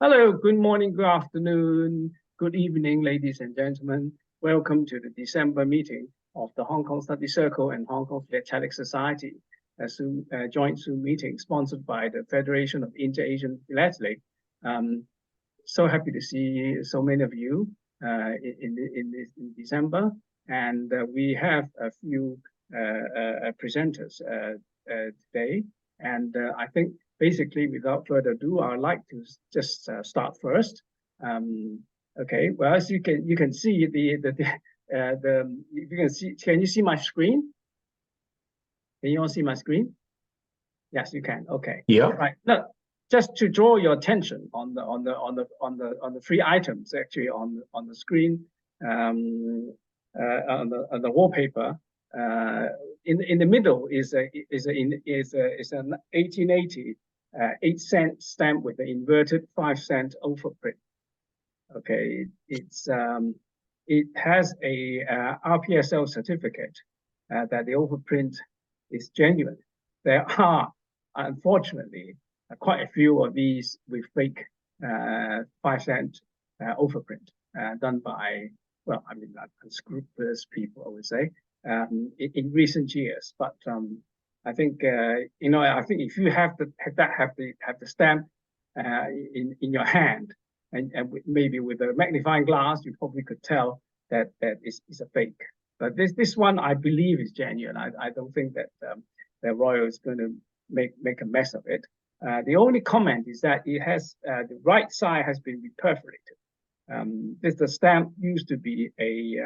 Hello, good morning, good afternoon, good evening, ladies and gentlemen. Welcome to the December meeting of the Hong Kong Study Circle and Hong Kong Philatelic Society, a joint Zoom meeting sponsored by the Federation of Inter-Asian Philatelic. So happy to see so many of you in December, and we have a few presenters today, and I think basically, without further ado, I'd like to just start first. Okay, well, as you can see can you see my screen? Can you all see my screen? Yes, you can. Okay. Yeah. Right. Now, just to draw your attention on the three items actually on the screen, on the wallpaper. In the middle is an 1880 8-cent stamp with an inverted 5-cent overprint. Okay, it has a RPSL certificate that the overprint is genuine. There are, unfortunately, quite a few of these with fake 5-cent overprint done by, well, I mean, unscrupulous people, I would say, in recent years. But I think I think if you have the stamp in your hand, and maybe with a magnifying glass, you probably could tell that is a fake. But this one, I believe, is genuine. I don't think that the Royal is going to make a mess of it. The only comment is that it has the right side has been reperforated. The stamp used to be a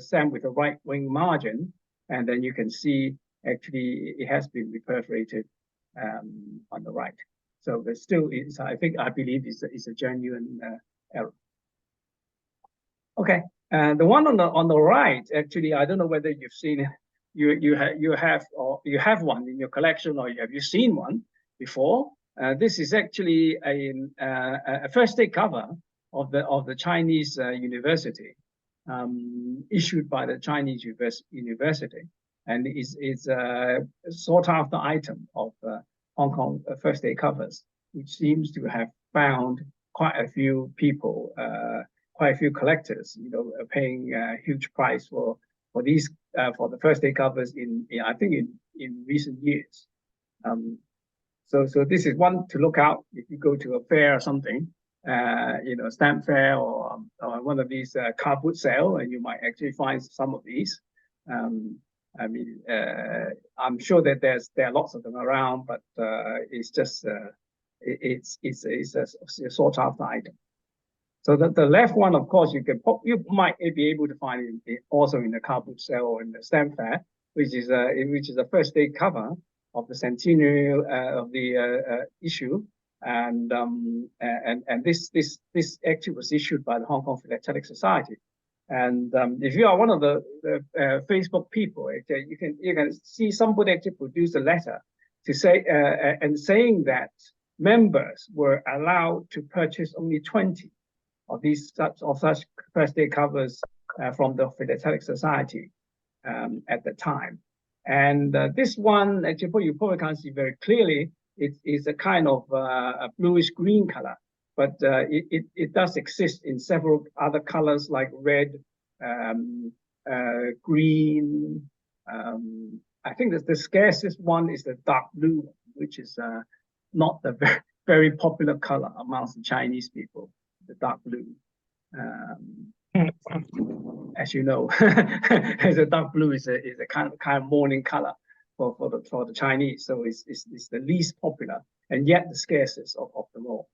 stamp with a right wing margin, and then you can see actually it has been reperforated on the right. So there still is, I believe, is a genuine error. Okay, the one on the right, actually, I don't know whether you've seen it. You have one in your collection, or have you seen one before? This is actually a first day cover of the Chinese university, issued by the Chinese university, and is a sought after item of Hong Kong first day covers, which seems to have found quite a few people, quite a few collectors, paying a huge price for these for the first day covers in recent years. So this is one to look out if you go to a fair or something, stamp fair or one of these car boot sale, and you might actually find some of these. I mean, I'm sure that there are lots of them around, but it's just it's a sought after item. So the left one, of course, you might be able to find it also in the car boot sale or in the stamp fair, which is a first day cover of the centennial of the issue, and this actually was issued by the Hong Kong Philatelic Society. And if you are one of the Facebook people, you can see somebody actually produced a letter to say and saying that members were allowed to purchase only 20 of such first day covers from the Philatelic Society at the time. And this one, actually, you probably can't see very clearly. It is a kind of a bluish green color, but it does exist in several other colors like red, green. I think that the scarcest one is the dark blue, which is not the very popular color amongst the Chinese people, the dark blue. As you know, the dark blue is a kind of mourning color for the Chinese, so it's the least popular and yet the scarcest of them all.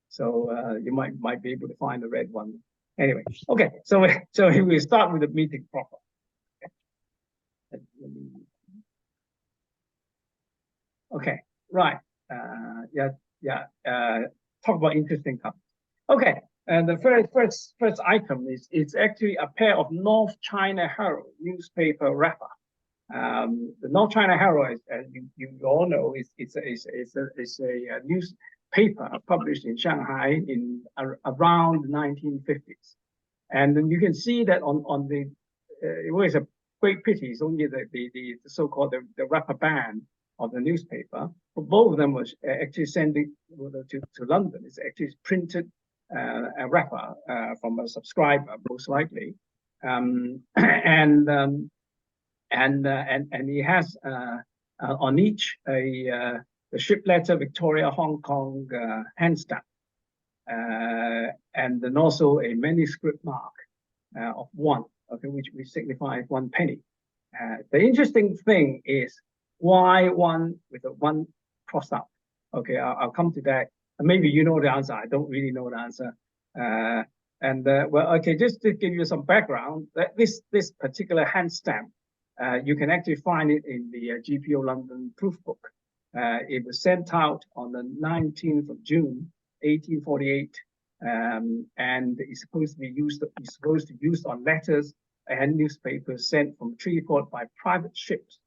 So you might be able to find the red one. Anyway, okay, so we start with the meeting proper. Okay, right. Talk about interesting topics. Okay, and the first item is actually a pair of North China Herald newspaper wrapper. The North China Herald, as you all know, it's a newspaper published in Shanghai in around the 1950s, and then you can see that on the it was a great pity. It's only the so-called the wrapper band of the newspaper. But both of them was actually sending to London. It's actually printed a wrapper from a subscriber, most likely, and he has on each the ship letter Victoria Hong Kong hand stamp, and then also a manuscript mark of 1, okay, which signifies 1 penny. The interesting thing is why 1 with a 1 crossed out. Okay, I'll come to that. Maybe you know the answer. I don't really know the answer. Well, okay, just to give you some background, that this particular hand stamp, you can actually find it in the GPO London proof book. It was sent out on the 19th of June, 1848, and it's supposed to be used. It's supposed to be used on letters and newspapers sent from Treeport by private ships.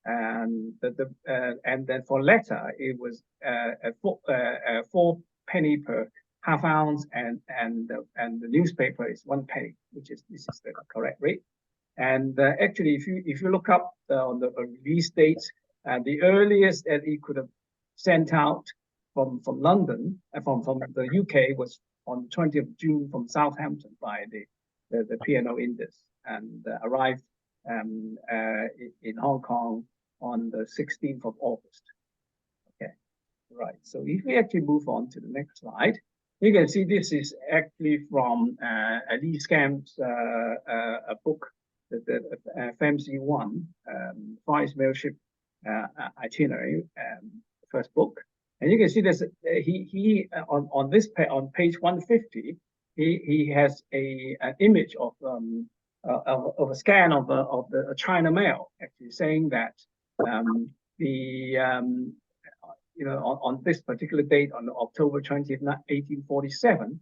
And then for letter, it was a 4 penny per half ounce, and the newspaper is 1 penny, this is the correct rate. And actually, if you look up on the release dates, the earliest that he could have sent out from London, from the UK, was on the 20th of June from Southampton by the P&O Indus, and arrived in Hong Kong on the 16th of August. Okay, right. So if we actually move on to the next slide, you can see this is actually from Lee Scamp's a book, the FMC1, Vice Mailship Itinerary, first book. And you can see there's on page 150, he has an image of a scan of the China Mail, actually saying that on this particular date, on October 20th, 1847,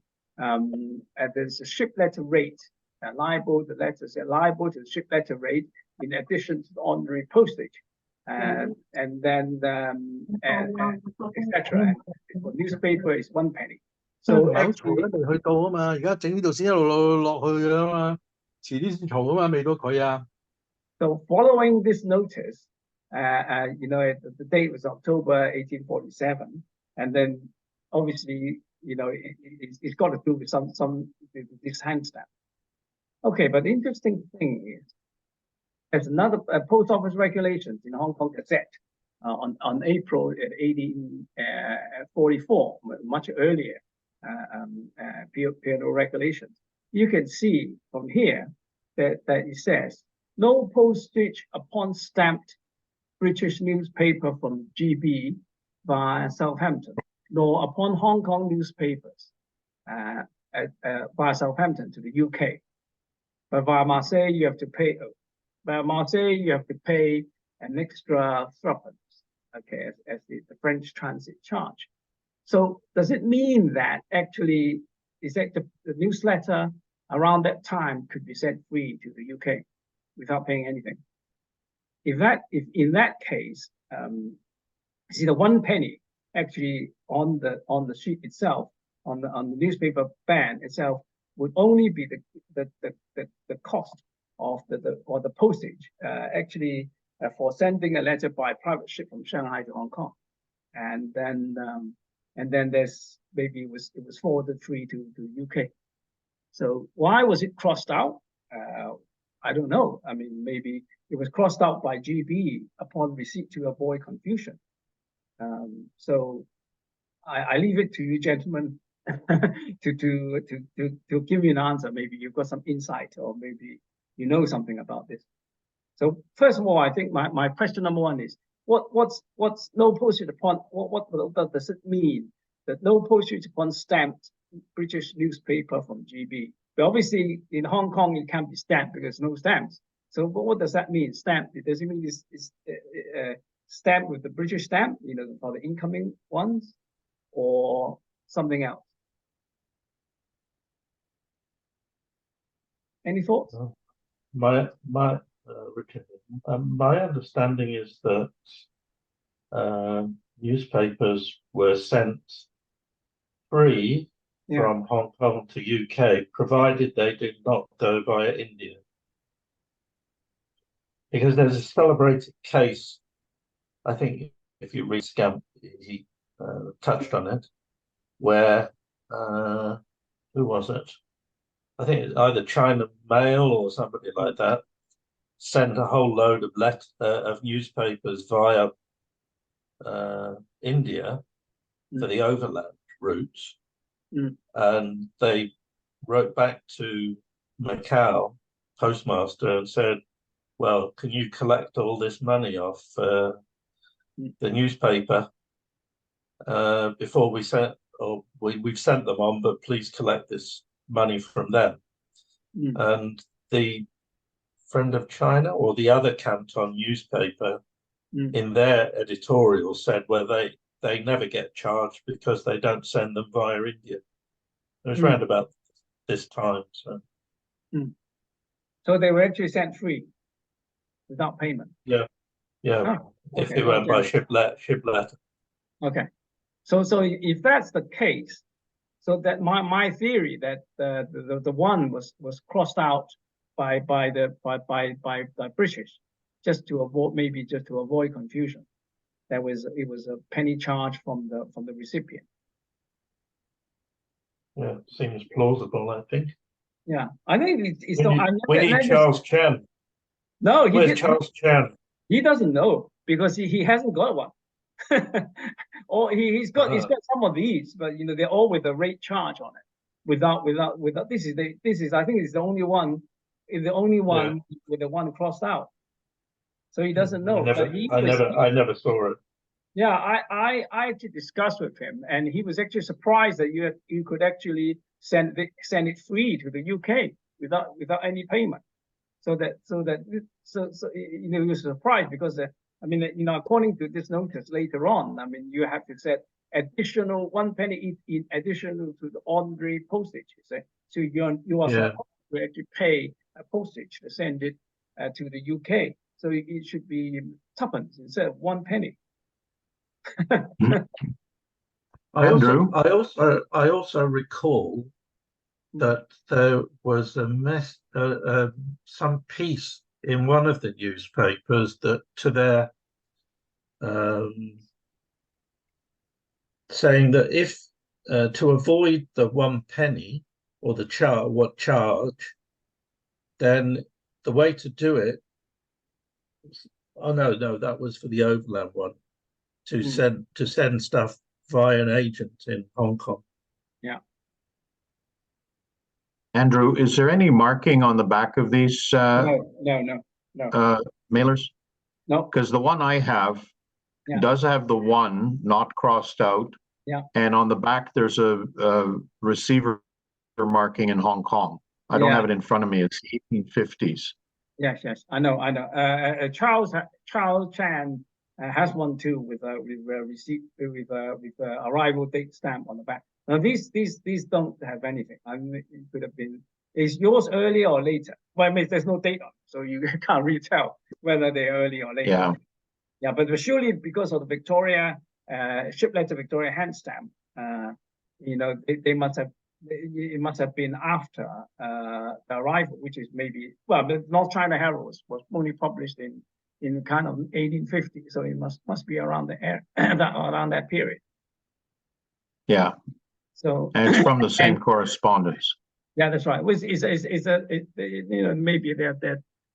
there's a ship letter rate liable. The letters are liable to the ship letter rate in addition to the ordinary postage. And then etc. For newspaper is 1 penny. So actually, 未去到啊嘛，而家整呢度先一路落去㗎嘛，遲啲先嘈啊嘛，未到佢啊。So following this notice, the date was October 1847, and then obviously, it's got to do with this hand stamp. Okay, but the interesting thing is, there's another post office regulations in Hong Kong Gazette on April 1844, much earlier, P&O regulations. You can see from here that it says, no postage upon stamped British newspaper from GB via Southampton, nor upon Hong Kong newspapers via Southampton to the UK. But via Marseille, you have to pay. Via Marseille, you have to pay an extra threepence, okay, as the French transit charge. So does it mean that actually is that the newsletter around that time could be sent free to the UK without paying anything? If in that case, see the 1 penny actually on the sheet itself, on the newspaper band itself, would only be the cost of the postage actually for sending a letter by private ship from Shanghai to Hong Kong, and then there's maybe it was forwarded free to UK. So why was it crossed out? I don't know. I mean, maybe it was crossed out by GB upon receipt to avoid confusion. So I leave it to you, gentlemen, to give me an answer. Maybe you've got some insight, or maybe you know something about this. So first of all, I think my question number 1 is what's no postage upon what does it mean that no postage upon stamped British newspaper from GB? But obviously in Hong Kong it can't be stamped because no stamps. So what does that mean? Stamped? Does it mean it's stamped with the British stamp, for the incoming ones, or something else? Any thoughts? Richard, my understanding is that newspapers were sent free from Hong Kong to UK, provided they did not go via India. Because there's a celebrated case, I think if you read Scamp, he touched on it, where who was it? I think it's either China Mail or somebody like that sent a whole load of newspapers via India for the overland routes, and they wrote back to Macau postmaster and said, well, can you collect all this money off the newspaper before we sent, or we've sent them on, but please collect this money from them. And the Friend of China or the other Canton newspaper in their editorial said, well, they never get charged because they don't send them via India. It was around about this time. So they were actually sent free without payment. Yeah. Oh, if they went by ship letter. Okay. So if that's the case, so that my theory that the one was crossed out by the British just to avoid confusion. It was a penny charge from the recipient. Yeah, seems plausible, I think. Yeah, I think it's we need Charles Chen. No, where's Charles Chen? He doesn't know because he hasn't got one. Or he's got some of these, but they're all with a rate charge on it. Without this is I think it's the only one with the one crossed out. So he doesn't know. I never saw it. Yeah, I actually discussed with him, and he was actually surprised that you could actually send it free to the UK without any payment. So he was surprised because according to this notice later on, you have to set additional 1 penny in additional to the ordinary postage. So you are supposed to actually pay a postage to send it to the UK. So it should be tuppence instead of 1 penny. Andrew? I also recall that there was some piece in one of the newspapers that to their saying that if to avoid the 1 penny or the charge, then the way to do it. Oh no, that was for the overland one. To send stuff via an agent in Hong Kong. Yeah. Andrew, is there any marking on the back of these No. mailers? No. Because the one I have does have the 1 not crossed out. Yeah. And on the back there's a receiver marking in Hong Kong. I don't have it in front of me. It's 1850s. Yes, I know. Charles Chan has one too with receipt with arrival date stamp on the back. Now these don't have anything. It could have been. Is yours earlier or later? Well, there's no date on it, so you can't really tell whether they're early or later. Yeah, but surely because of the Victoria ship letter Victoria hand stamp, they must have. It must have been after the arrival, which is maybe the North China Herald was only published in kind of 1850, so it must be around around that period. Yeah. So and it's from the same correspondence. Yeah, that's right. Maybe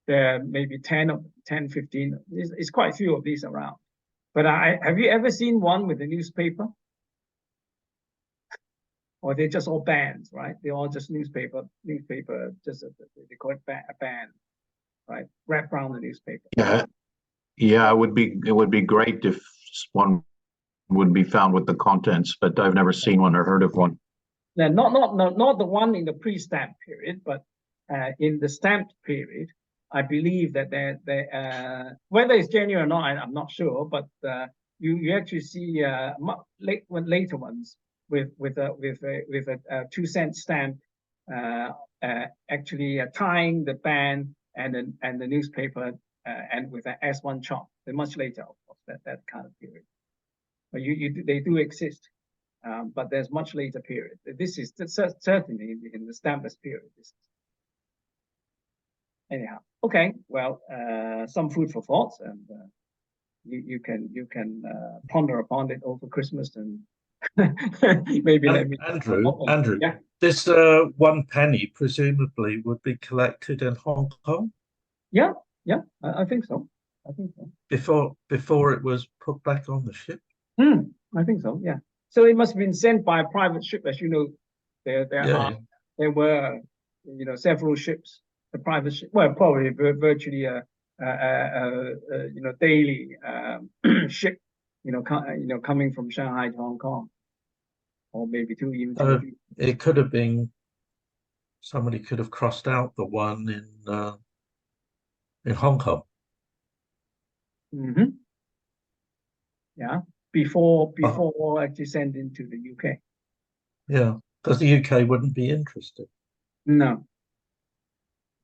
there maybe 10, 15. It's quite a few of these around. But have you ever seen one with a newspaper? Or they're just all bands, right? They're all just newspaper, just they call it a band, right? Wrapped around the newspaper. Yeah. It would be great if one would be found with the contents, but I've never seen one or heard of one. Yeah, not the one in the pre-stamp period, but in the stamped period, I believe that whether it's genuine or not, I'm not sure, but you actually see later ones. With a 2-cent stamp, actually tying the band and the newspaper and with an S1 chop. They're much later, of course, that kind of period. But they do exist, but there's much later period. This is certainly in the stampless period. Anyhow, okay. Well, some food for thought, and you can ponder upon it over Christmas and maybe let me. Andrew, yeah. This 1 penny presumably would be collected in Hong Kong. Yeah, I think so. Before it was put back on the ship. I think so. Yeah. So it must have been sent by a private ship, as you know. There were several ships, the private ship. Well, probably virtually daily ship, coming from Shanghai to Hong Kong, or maybe even to. It could have been somebody could have crossed out the one in Hong Kong. Yeah, before actually sending to the UK. Yeah, because the UK wouldn't be interested. No.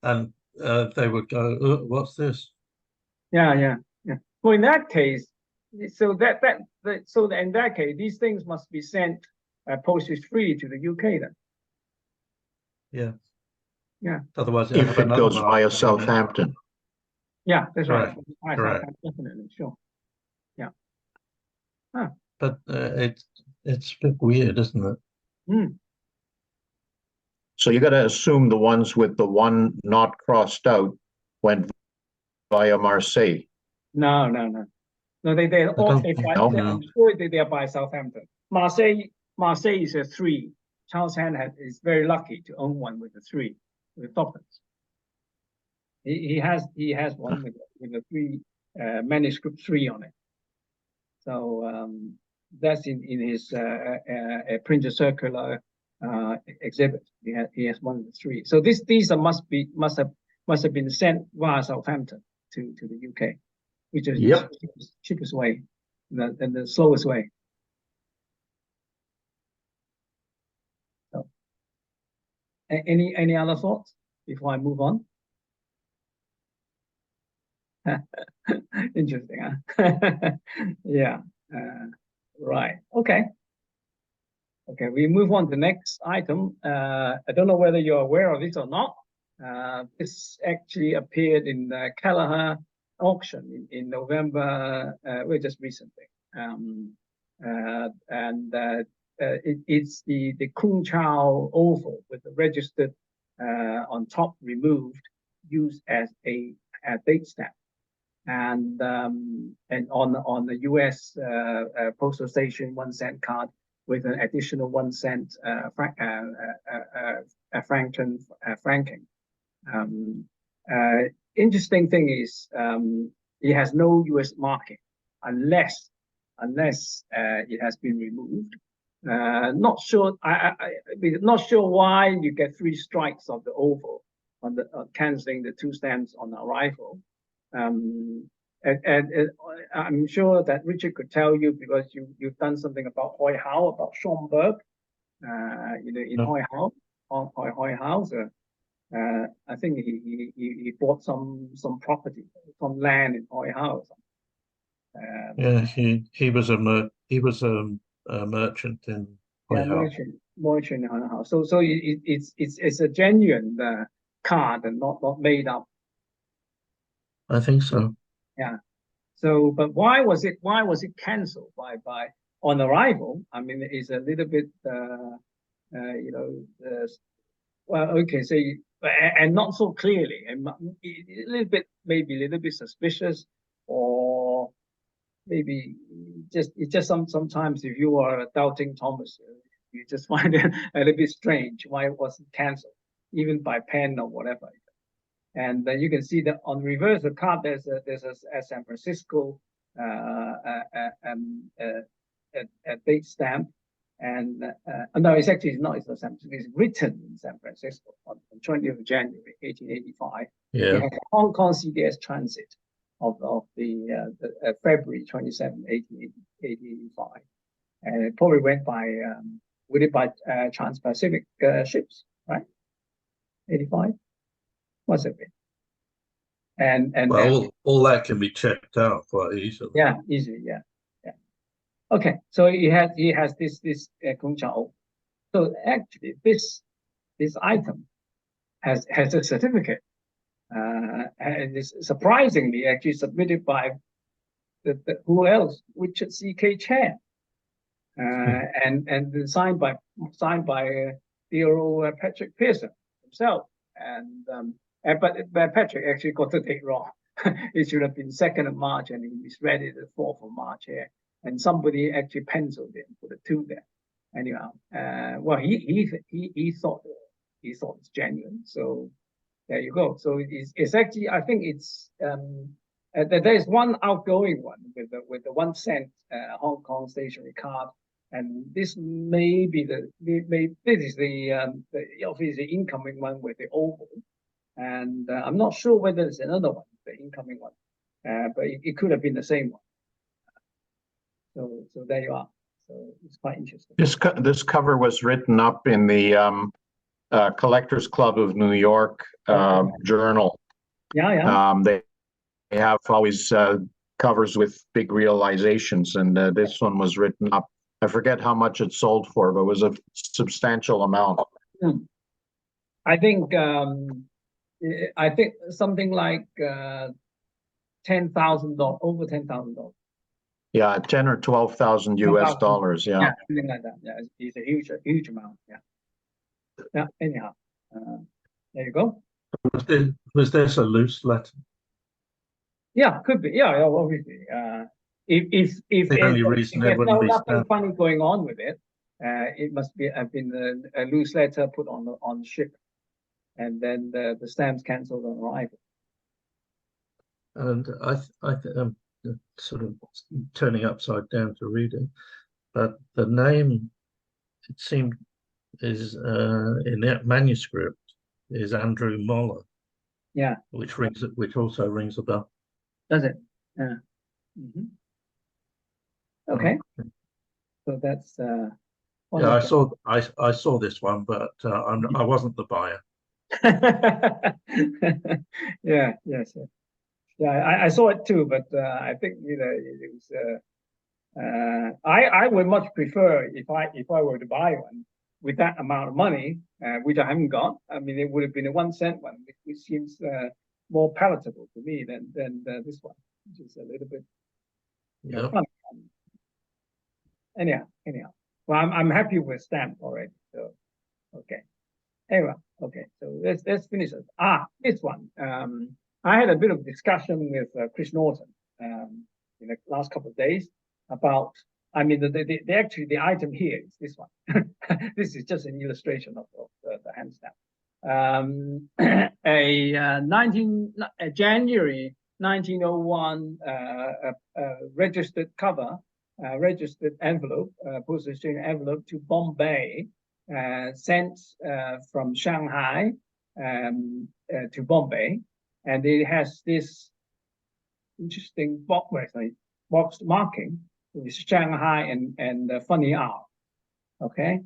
And they would go, "What's this?" Yeah. Well, in that case, so in that case, these things must be sent postage free to the UK then. Yeah. Otherwise, if it goes via Southampton. Yeah, that's right. Correct. Definitely, sure. Yeah. But it's a bit weird, isn't it? So you got to assume the ones with the one not crossed out went via Marseille. No. They all. I'm sure they are by Southampton. Marseille is a 3. Charles Hand is very lucky to own one with a 3 with tuppence. He has one with a 3 manuscript 3 on it. So that's in his printed circular exhibit. He has one with 3. So these must have been sent via Southampton to the UK, which is the cheapest way and the slowest way. So, any other thoughts before I move on? Interesting, huh? Yeah. Right. Okay. We move on to the next item. I don't know whether you're aware of this or not. This actually appeared in the Kelleher auction in November, just recently. It's the Kiungchow oval with the registered on top removed, used as a date stamp. And on the U.S. postal station 1 cent card with an additional 1 cent franking. Interesting thing is it has no U.S. marking unless it has been removed. Not sure. Not sure why you get 3 strikes of the oval on cancelling the 2 stamps on arrival. And I'm sure that Richard could tell you, because you've done something about Hoi Hao, about Schomburg, in Hoi Hao. I think he bought some property, some land in Hoi Hao. He was a merchant in Hoi Hao. Merchant in Hoi Hao. So it's a genuine card and not made up. I think so. Yeah. So, but why was it cancelled by on arrival? I mean, it's a little bit, well, okay, so and not so clearly, and maybe a little bit suspicious, or maybe sometimes if you are doubting Thomas, you just find it a little bit strange why it wasn't cancelled, even by pen or whatever. And you can see that on reverse the card, there's a San Francisco a date stamp, and no, it's actually not. It's not San Francisco. It's written in San Francisco on 20th of January 1885. Yeah. It has a Hong Kong CDS transit of the February 27, 1885, and it probably went by Trans-Pacific ships, right? 85. Must have been. And well, all that can be checked out quite easily. Yeah, easily. Yeah. Okay, so he has this Kiungchow. So actually, this item has a certificate, and it's surprisingly actually submitted by who else? Richard C.K. Chen, and signed by dear old Patrick Pearson himself. But Patrick actually got the date wrong. It should have been 2nd of March, and he misread it as 4th of March here. And somebody actually penciled it and put a 2 there. Anyhow, well, he thought it's genuine. So there you go. So it's actually, I think it's there's one outgoing one with the 1 cent Hong Kong stationery card, and this may be this is the obviously incoming one with the oval, and I'm not sure whether it's another one, the incoming one, but it could have been the same one. So there you are. So it's quite interesting. This cover was written up in the Collectors Club of New York journal. Yeah. They have always covers with big realizations, and this one was written up. I forget how much it sold for, but it was a substantial amount. I think something like $10,000, over $10,000. Yeah, 10 or 12,000 US dollars. Yeah, something like that. Yeah, it's a huge amount. Yeah. Anyhow, there you go. Was this a loose letter? Yeah, could be. Yeah, obviously. If the only reason there's nothing funny going on with it, it must have been a loose letter put on the ship, and then the stamps cancelled on arrival. And I'm sort of turning upside down to reading, but the name, it seemed, is in that manuscript is Andrew Moller. Yeah. Which also rings a bell. Does it? Yeah. Okay. So that's yeah, I saw this one, but I wasn't the buyer. Yeah, yes. Yeah, I saw it too, but I think it was I would much prefer if I were to buy one with that amount of money, which I haven't got. I mean, it would have been a 1 cent one, which seems more palatable to me than this one, which is a little bit fun. Anyhow. Well, I'm happy with stamp already. So okay. Anyway, okay. So let's finish it. This one. I had a bit of discussion with Chris Norton in the last couple of days about. I mean, the item here is this one. This is just an illustration of the hand stamp. January 1901 registered cover, registered envelope, postal exchange envelope to Bombay, sent from Shanghai to Bombay, and it has this interesting box marking with Shanghai and funny R. Okay,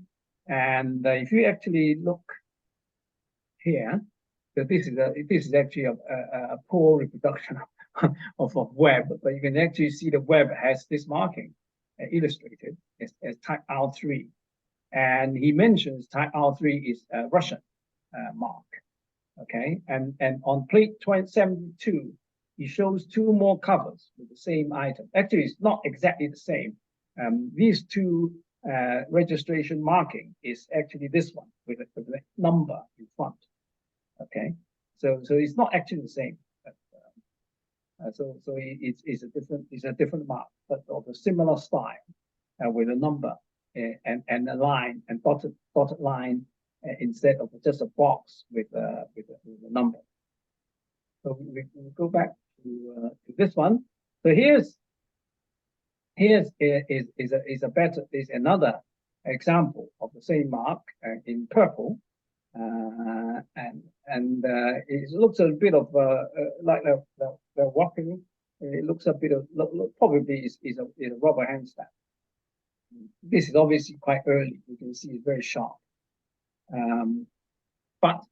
and if you actually look here, that this is actually a poor reproduction of web, but you can actually see the web has this marking illustrated as type R3, and he mentions type R3 is a Russian mark. Okay, and on plate 72, he shows 2 more covers with the same item. Actually, it's not exactly the same. These 2 registration marking is actually this one with the number in front. Okay, so it's not actually the same. But, so it's a different mark, but of a similar style with a number and a line and dotted line instead of just a box with a number. So we go back to this one. So here's another example of the same mark in purple, and it looks a bit of like they're walking. It looks a bit of probably is a rubber hand stamp. This is obviously quite early. You can see it's very sharp. But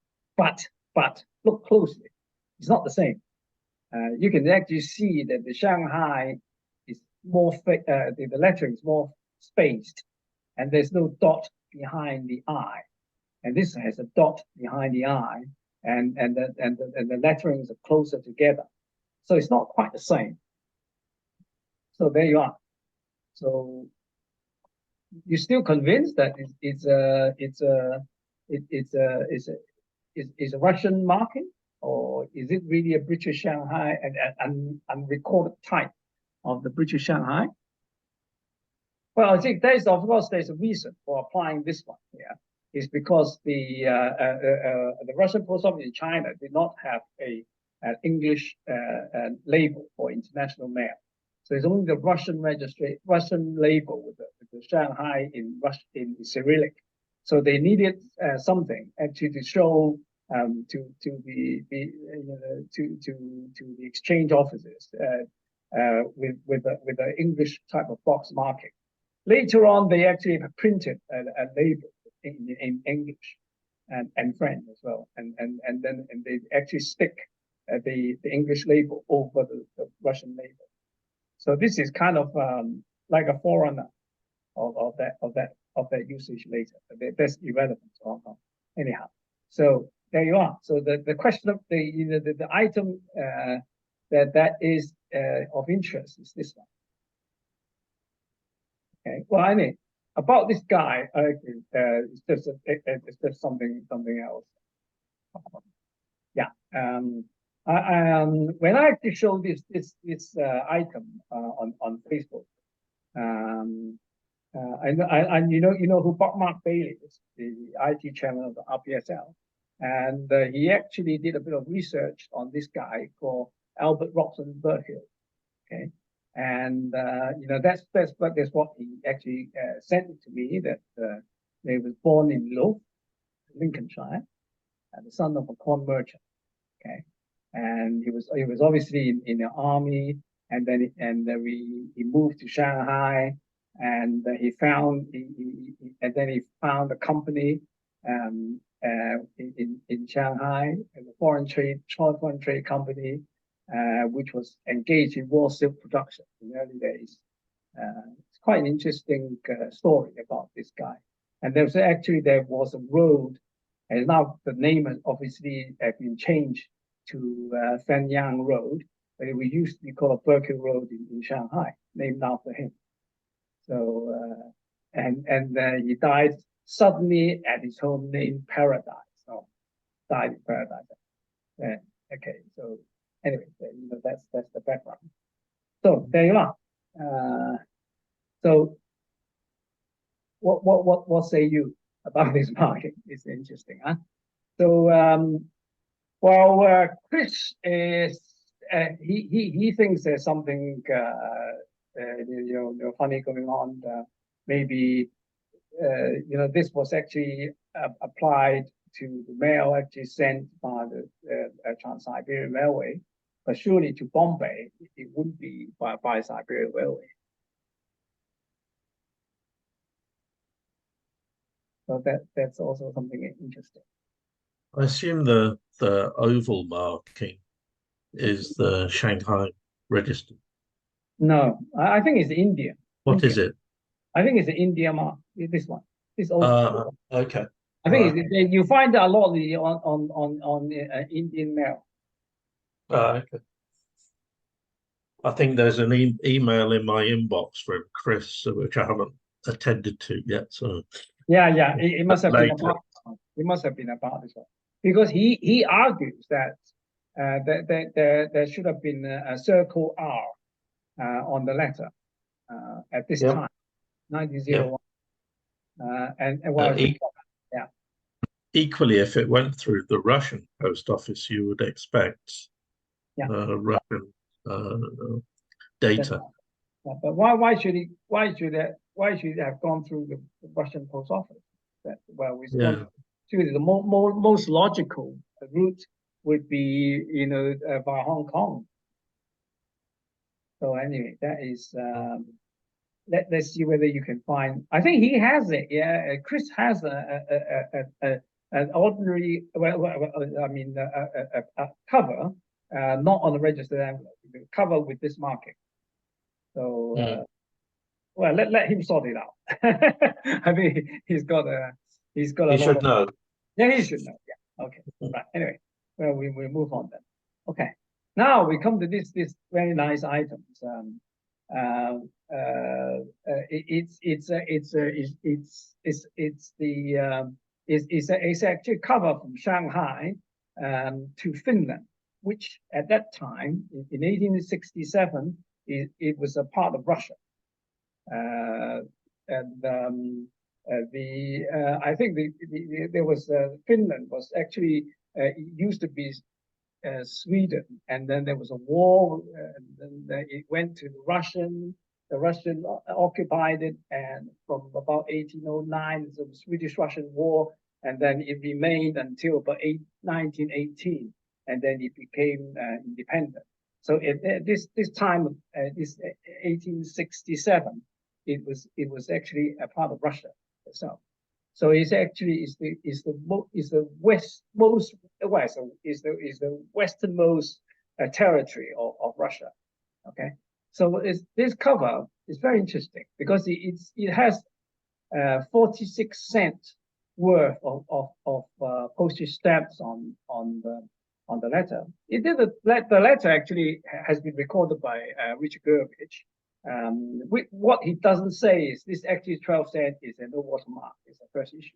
look closely. It's not the same. You can actually see that the Shanghai is more, the lettering is more spaced, and there's no dot behind the I. And this has a dot behind the I, and the letterings are closer together. So it's not quite the same. So there you are. So you're still convinced that it's a Russian marking, or is it really a British Shanghai and unrecorded type of the British Shanghai? Well, I think there's, of course, there's a reason for applying this one here. Is because the Russian post office in China did not have an English label for international mail. So it's only the Russian label with the Shanghai in Cyrillic. So they needed something actually to show to the exchange offices with the English type of box marking. Later on, they actually printed a label in English and French as well, and then they actually stick the English label over the Russian label. So this is kind of like a forerunner of that usage later. That's irrelevant. Anyhow, so there you are. So the question of the item that is of interest is this one. Okay. Well, anyway, about this guy, it's just something else. Yeah. When I actually show this item on Facebook, and you know who Mark Bailey is, the IT chairman of the RPSL, and he actually did a bit of research on this guy called Albert Robson Burhill. Okay. And that's what he actually sent it to me, that he was born in Louth, Lincolnshire, and the son of a corn merchant. Okay, and he was obviously in the army, and then he moved to Shanghai, and he found a company in Shanghai, a foreign trade company. Which was engaged in raw silk production in the early days. It's quite an interesting story about this guy. And there was a road, and now the name has obviously been changed to Fenyang Road, but it used to be called Burkill Road in Shanghai, named after him. So and he died suddenly at his home named Paradise. So died in Paradise. Okay, so. Anyway, that's the background. So there you are. So what say you about this market? It's interesting, huh? So Chris is he thinks there's something funny going on. Maybe this was actually applied to the mail actually sent by the Trans-Siberian Railway. But surely to Bombay, it wouldn't be by Siberian Railway. So that's also something interesting. I assume the oval marking is the Shanghai register. No, I think it's India. What is it? I think it's the India mark. This one. This oval. Okay. I think you find a lot on Indian mail. Okay. I think there's an email in my inbox from Chris, which I haven't attended to yet. So yeah, it must have been about. It must have been about this one, because he argues that there should have been a circle R on the letter at this time, 1901, yeah. Equally, if it went through the Russian post office, you would expect Russian data. Yeah, but why should it have gone through the Russian post office? The most logical route would be via Hong Kong. So anyway, that is let's see whether you can find. I think he has it. Yeah, Chris has an ordinary, a cover, not on the registered envelope, cover with this marking. So, let him sort it out. I mean, he's got a. He should know. Yeah, he should know. Yeah. Okay. Right. Anyway, well, we move on then. Okay. Now we come to this very nice items. It's actually cover from Shanghai to Finland, which at that time in 1867 it was a part of Russia, I think there was Finland was actually used to be Sweden, and then there was a war, and then it went to the Russian. The Russian occupied it, and from about 1809, the Swedish-Russian War, and then it remained until about 1918, and then it became independent. So at this time, this 1867, it was actually a part of Russia itself. So it's actually is the westernmost territory of Russia. Okay, so this cover is very interesting because it has 46 cents worth of postage stamps on the letter. The letter actually has been recorded by Richard Whittington. What he doesn't say is this actually 12 cents is a no watermark, is the first issue,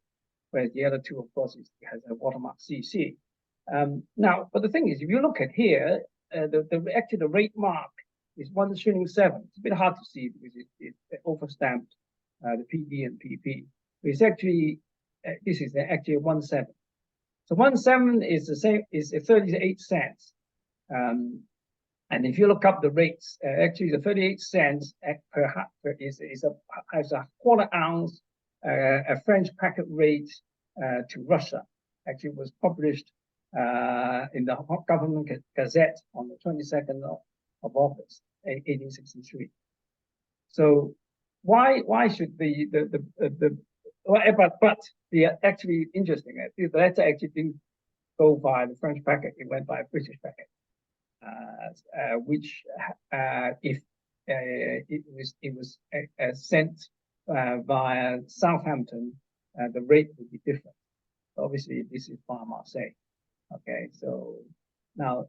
whereas the other two, of course, has a watermark CC. Now, but the thing is, if you look at here, actually the rate mark is 1 shilling 7. It's a bit hard to see because it overstamped the PD and PP. It's actually this is actually a 1 7. So 1 7 is the same, is 38 cents. And if you look up the rates, actually the 38 cents per has a quarter ounce a French packet rate to Russia. Actually, was published in the government gazette on the 22nd of August, 1863. So why should but the actually interesting, the letter actually didn't go by the French packet; it went by a British packet. Which if it was sent via Southampton, the rate would be different. Obviously, this is by Marseille. Okay, so now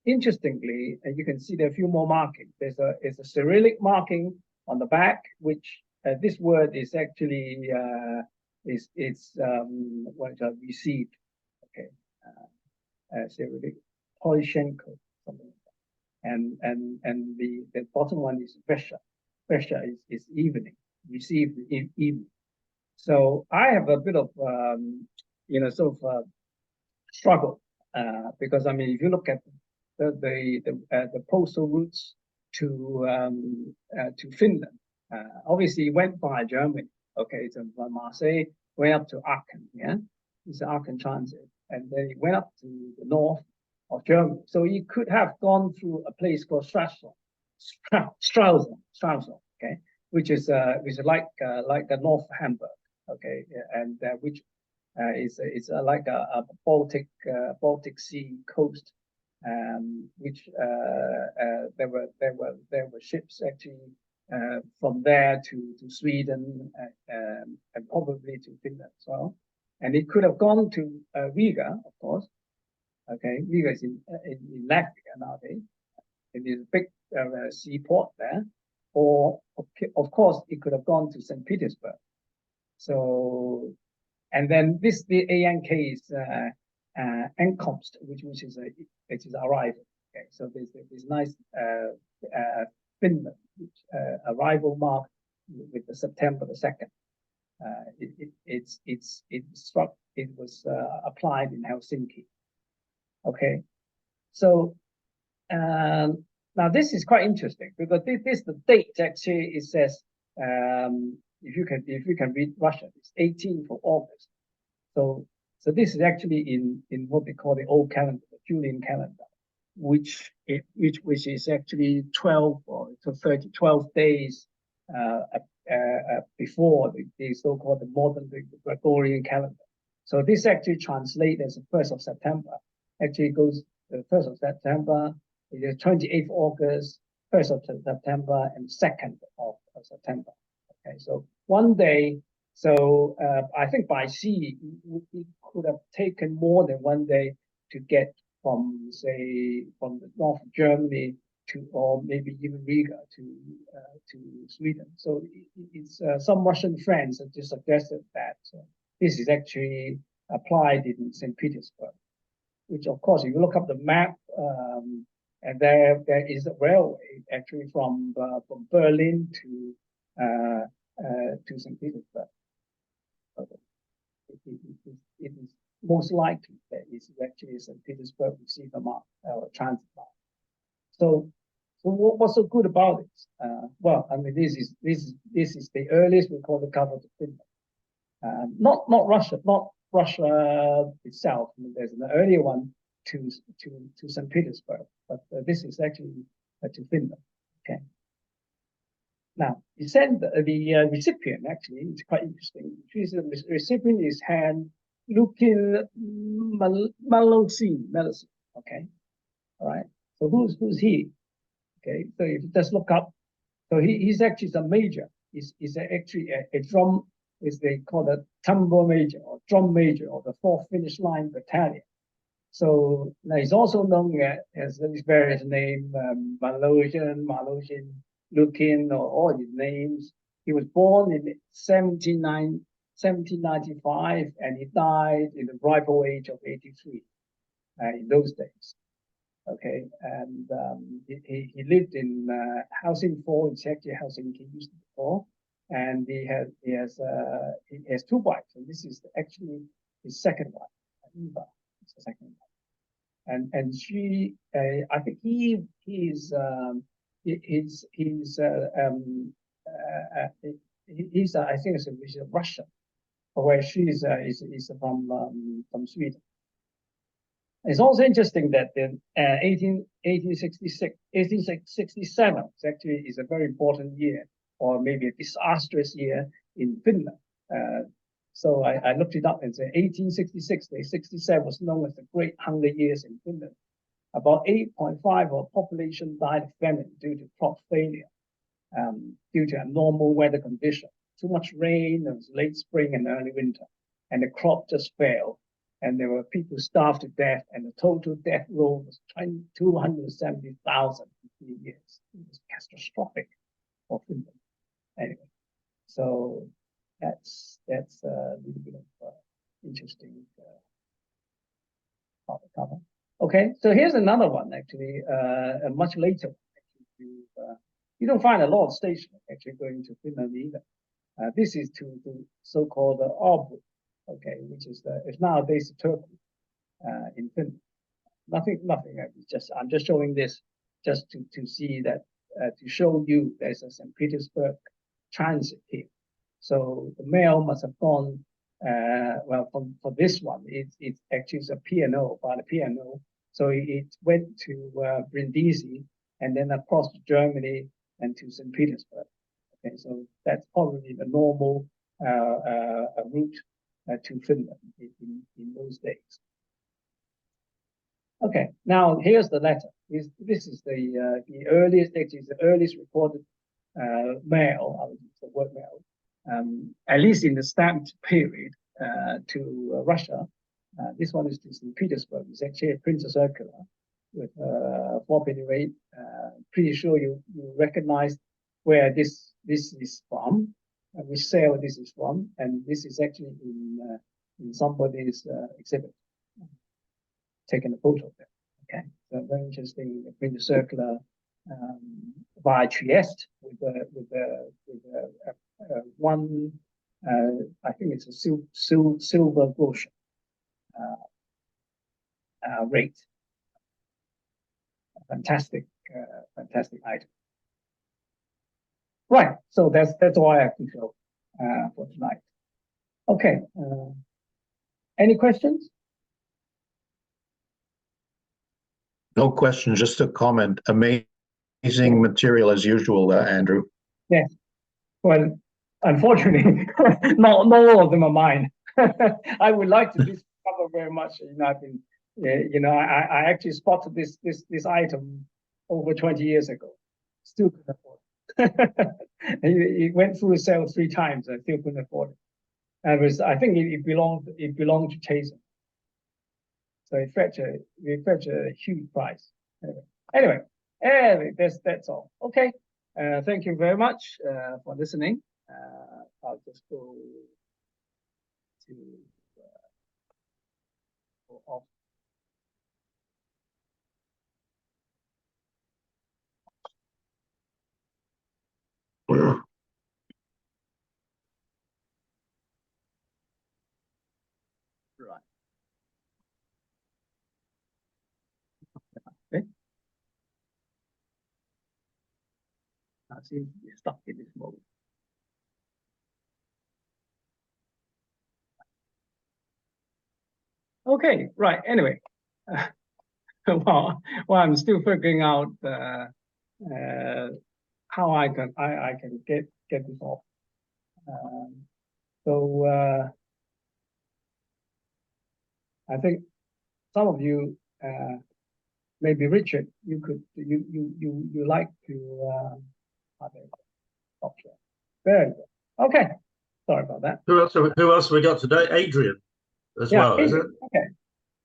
interestingly, you can see there are a few more markings. There's a Cyrillic marking on the back, which this word is actually what I received. Okay, Cyrillic. Polishenko, something like that. And the bottom one is Vesha. Vesha is evening, received in evening. So I have a bit of struggle because I mean if you look at the postal routes to Finland, obviously it went by Germany. Okay, so from Marseille went up to Aachen. Yeah, it's Aachen transit, and then it went up to the north of Germany. So you could have gone through a place called Stralsund, okay, which is like the North Hamburg, okay, and which is like a Baltic Sea coast, which there were ships actually from there to Sweden and probably to Finland as well, and it could have gone to Riga, of course. Okay, Riga is in Latvia nowadays. It is a big seaport there. Or, of course, it could have gone to St. Petersburg. So, and then the ANK is Ankomst, which is arrival. Okay, so there's this nice Finland arrival mark with the September the 2nd. It was applied in Helsinki. Okay, so now this is quite interesting because this the date actually. It says if you can read Russian, it's 18th of August. So this is actually in what they call the old calendar, the Julian calendar, which is actually 12 days before the so-called the modern Gregorian calendar. So this actually translates as the 1st of September. Actually goes the 1st of September, it is 28th August, 1st of September, and 2nd of September. Okay, so one day. So I think by sea, it could have taken more than one day to get from the north of Germany or maybe even Riga to Sweden. So it's some Russian friends have just suggested that this is actually applied in St. Petersburg, which of course, if you look up the map, and there is a railway actually from Berlin to St. Petersburg. It is most likely that it's actually St. Petersburg receiver mark or transit mark. So what's so good about it? Well, I mean, this is the earliest recorded cover to Finland. Not Russia itself. I mean, there's an earlier one to St. Petersburg, but this is actually to Finland. Okay. Now, he sent the recipient, actually, it's quite interesting. The recipient is Han Lukin Malosine, okay? All right. So who's he? Okay. So if you just look up, so he's actually a major. He's actually a drum, is they call it tambour major or drum major of the 4th Finnish Line Battalion. So now he's also known as his various names, Malosian, Lukin, or all his names. He was born in 1795, and he died in the ripe old age of 83 in those days. Okay, and he lived in Helsingfors, it's actually Helsinki used before, and he has 2 wives, and this is actually his second wife, Eva. It's the second wife, and she, I think he's I think he's a Russian, where she is from Sweden. It's also interesting that in 1867 actually is a very important year, or maybe a disastrous year in Finland. So I looked it up and said 1866, 67 was known as the Great Hunger Years in Finland. About 8.5% of the population died of famine due to crop failure, due to abnormal weather conditions. Too much rain, it was late spring and early winter, and the crop just failed. And there were people starved to death, and the total death roll was 270,000 in 3 years. It was catastrophic for Finland. Anyway, so that's a little bit of interesting cover. Okay, so here's another one, actually, a much later one. Actually, you don't find a lot of stations actually going to Finland either. This is to the so-called Åbo, okay, which is it's nowadays Turkey in Finland. Nothing. I'm just showing this just to see that to show you there's a St. Petersburg transit here. So the mail must have gone. Well, for this one, it's actually a P&O by the P&O. So it went to Brindisi and then across to Germany and to St. Petersburg. Okay, so that's probably the normal route to Finland in those days. Okay, now here's the letter. This is the earliest, actually, the earliest recorded mail. I would use the word mail, at least in the stamped period to Russia. This one is to St. Petersburg. It's actually a printed circular with 4-penny rate. Pretty sure you recognize where this is from, which sale this is from, and this is actually in somebody's exhibit. Taken a photo of it. Okay, so very interesting. Printed circular via Trieste with one. I think it's a silver groschen rate. Fantastic item. Right, so that's all I have to show for tonight. Okay, any questions? No question, just a comment. Amazing material as usual, Andrew. Yes. Well, unfortunately, not all of them are mine. I would like to discover very much. I've been, I actually spotted this item over 20 years ago. Still couldn't afford it. It went through a sale 3 times. I still couldn't afford it. I think it belonged to Chasen. So it fetched a huge price. Anyway, That's all. Okay. Thank you very much for listening. I'll just go to go off. Right. Okay. I seem to be stuck in this mode. Okay, right. Anyway, well, I'm still figuring out how I can get this off. So I think some of you, maybe Richard, you like to stop there. Very good. Okay. Sorry about that. Who else have we got today? Adrian as well, Adrian. is it? Okay.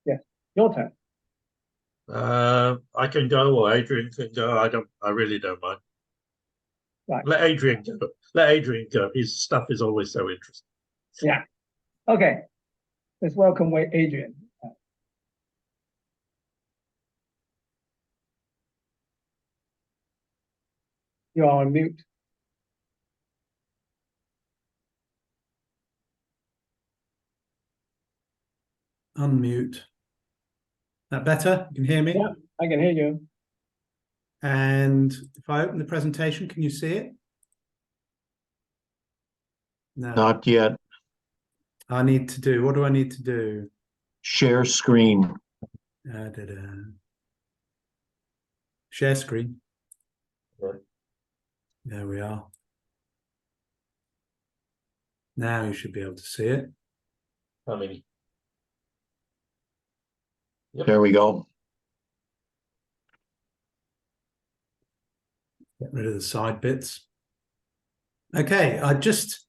Yes. Your turn. I can go, or Adrian can go. I really don't mind. Right. Let Adrian go. Let Adrian go. His stuff is always so interesting. Yeah. Okay. Let's welcome Adrian. You are on mute. Unmute. That better? You can hear me? Yeah, I can hear you. And if I open the presentation, can you see it? No. Not yet. What do I need to do? Share screen. Share screen. Right. There we are. Now you should be able to see it. I mean, yep. There we go. Get rid of the side bits. Okay, I just,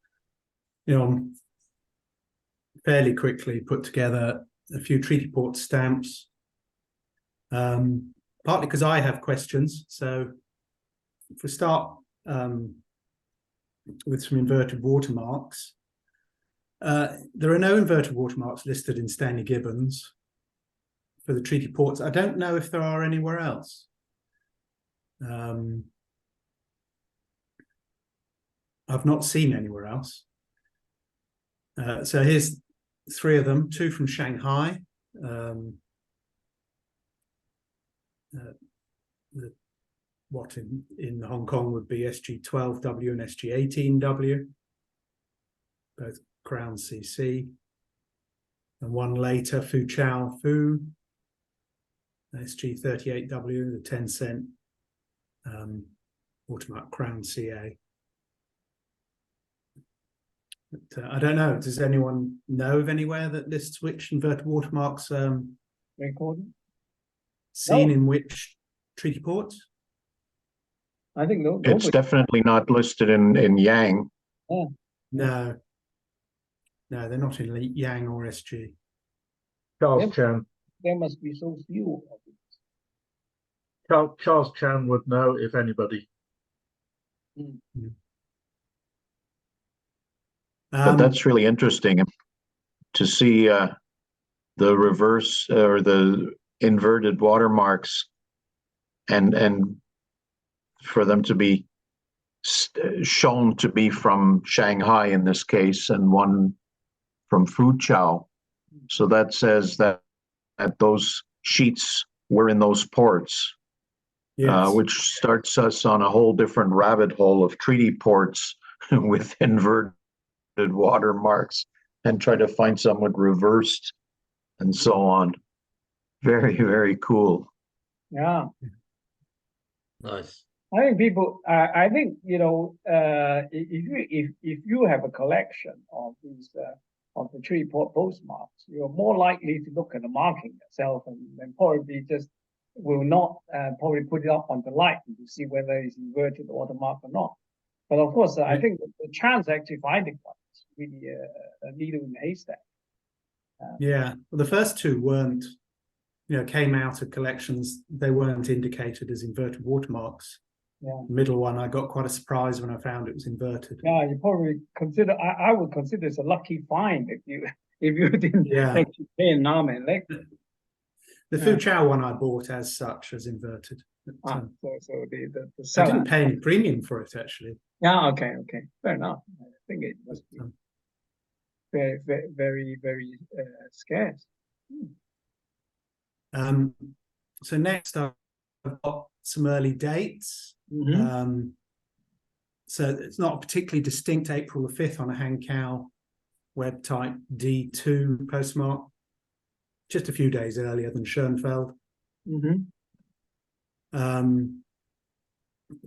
fairly quickly put together a few treaty port stamps, partly because I have questions. So if we start with some inverted watermarks, there are no inverted watermarks listed in Stanley Gibbons for the treaty ports. I don't know if there are anywhere else. I've not seen anywhere else. So here's 3 of them, 2 from Shanghai. What in Hong Kong would be SG12W and SG18W, both Crown CC. And 1 later, Fuchao Fu, SG38W, the 10-cent watermark Crown CA. But, I don't know. Does anyone know of anywhere that lists which inverted watermarks Recording? seen No. in which treaty ports? I think no. It's definitely not listed in Yang. Yeah. No, they're not in Yang or SG. Charles Chan. There must be so few of it. Charles Chan would know if anybody. But that's really interesting to see the reverse or the inverted watermarks, and for them to be shown to be from Shanghai in this case, and one from Fuchao. So that says that those sheets were in those ports, Yes. which starts us on a whole different rabbit hole of treaty ports with inverted watermarks, and try to find some with reversed and so on. Very, very cool. Yeah. Nice. I think people. I think if you have a collection of these of the treaty port postmarks, you're more likely to look at the marking itself and probably just will not probably put it up on the light to see whether it's inverted watermark or not. But of course, I think the chance actually finding one is really a needle in the haystack. Yeah, well, the first 2 weren't came out of collections, they weren't indicated as inverted watermarks. Yeah. The middle one, I got quite a surprise when I found it was inverted. Yeah, you probably consider. I would consider it's a lucky find if you didn't actually pay an arm and leg. The Kiungchow one I bought as such as inverted. But, so the I seller. didn't pay any premium for it actually. Yeah. Okay. Fair enough. I think it must be very, very, very, very scarce. So next I've got some early dates. Mm-hmm. So it's not a particularly distinct April the 5th on a Hankow web type D2 postmark, just a few days earlier than Schoenfeld. Mm-hmm.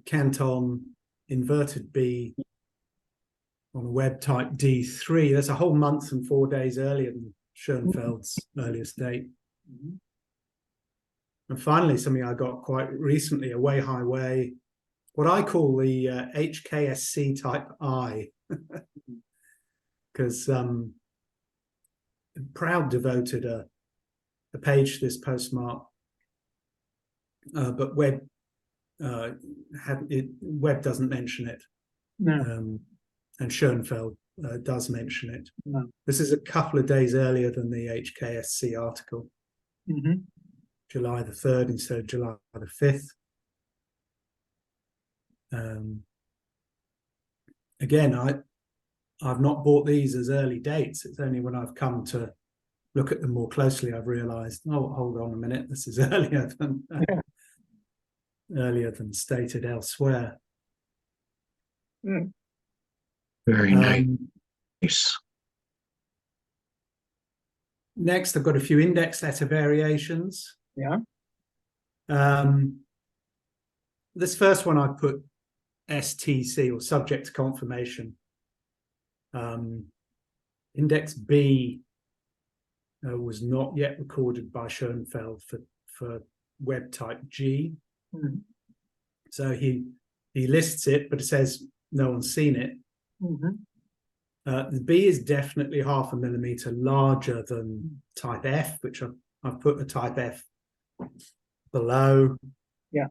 Canton inverted B on a web type D3. That's a whole month and 4 days earlier than Schoenfeld's earliest date. Mm-hmm. And finally, something I got quite recently, a Way Highway, what I call the HKSC type I, because Proud devoted a page to this postmark, but Webb Webb doesn't mention it. No. And Schoenfeld does mention it. No. This is a couple of days earlier than the HKSC article. Mm-hmm. July the 3rd instead of July the 5th. Again, I've not bought these as early dates. It's only when I've come to look at them more closely I've realised, oh, hold on a minute, this is earlier than stated elsewhere. Mm. Very nice. Next, I've got a few index letter variations. Yeah. This first one I put STC, or subject to confirmation. Index B was not yet recorded by Schoenfeld for web type G. Mm. So he lists it, but it says no one's seen it. Mm-hmm. The B is definitely 0.5 millimeter larger than type F, which I've put a type F below. Yeah.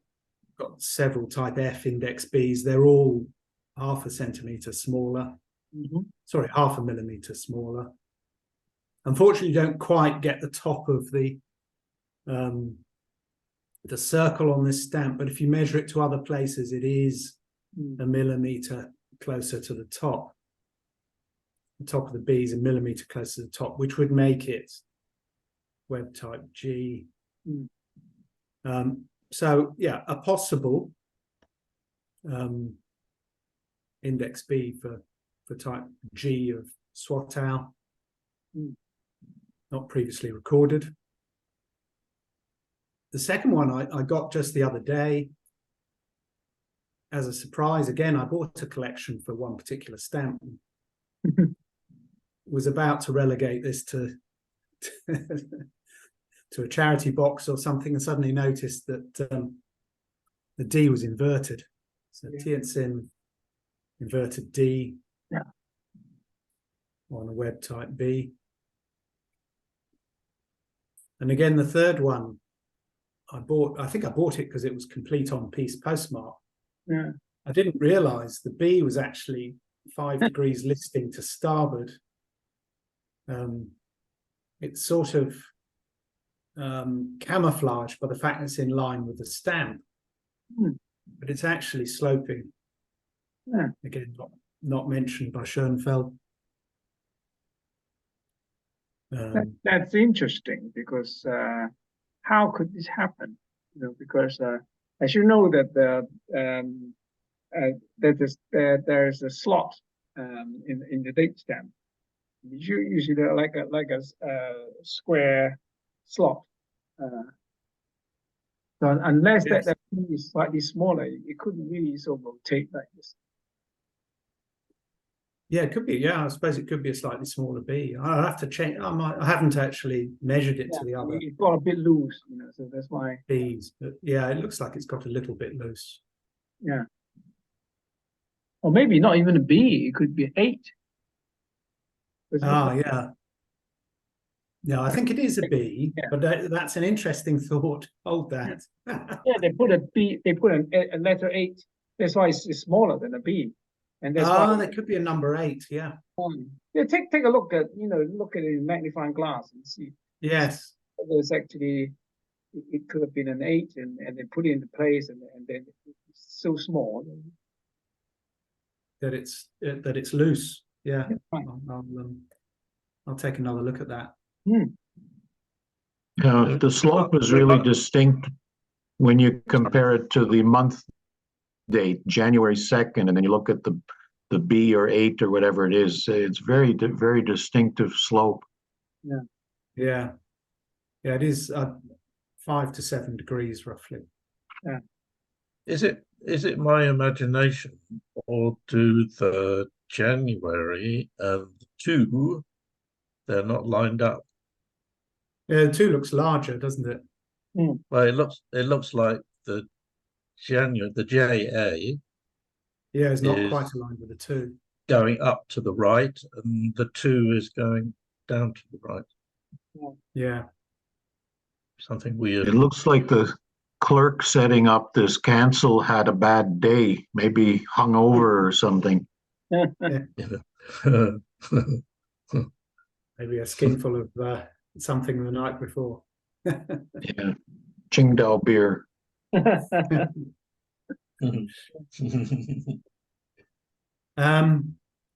Got several type F index Bs. They're all 0.5 centimeter smaller. Mm-hmm. Sorry, 0.5 millimeter smaller. Unfortunately, you don't quite get the top of the circle on this stamp, but if you measure it to other places, it is a millimeter closer to the top. The top of the B is a millimeter closer to the top, which would make it web type G. So yeah, a possible index B for type G of Swatow, not previously recorded. The second one I got just the other day as a surprise. Again, I bought a collection for one particular stamp. Was about to relegate this to a charity box or something, and suddenly noticed that the D was inverted. So Tianjin inverted D on a web type B. And again, the third one I think I bought it because it was complete on piece postmark. Yeah. I didn't realize the B was actually 5 degrees listing to starboard. It's sort of camouflaged by the fact that it's in line with the stamp, but it's actually sloping. Yeah. Again, not mentioned by Schoenfeld. That's interesting, because how could this happen? Because as you know that there's a slot in the date stamp. Usually like a square slot. So unless that is slightly smaller, it couldn't really sort of rotate like this. Yeah, it could be. Yeah, I suppose it could be a slightly smaller B. I'll have to change. I haven't actually measured it to the other. It got a bit loose, so that's why. B's, but yeah, it looks like it's got a little bit loose. Yeah. Or maybe not even a B. It could be 8. Yeah. No, I think it is a B, Yeah. but that's an interesting thought. Hold that. Yeah, they put a B. They put a letter 8. That's why it's smaller than a B, and that's Oh, why. there could be a number 8. Yeah. Yeah, take a look at look at it in magnifying glass and see. Yes. There's actually it could have been an 8, and they put it into place, and then it's so small That it's loose. Yeah. Right. I'll take another look at that. The slope is really distinct when you compare it to the month date, January 2nd, and then you look at the B or 8 or whatever it is. It's very distinctive slope. Yeah. It is 5 to 7 degrees roughly. Yeah. Is it my imagination, or do the January and the 2, they're not lined up? Yeah, the 2 looks larger, doesn't it? Well, it looks like the January, the JA. Yeah, it's not quite aligned with the 2. Going up to the right, and the 2 is going down to the right. Yeah. Something weird. It looks like the clerk setting up this cancel had a bad day, maybe hungover or something. Maybe a skinful of something the night before. Yeah, Qingdao beer.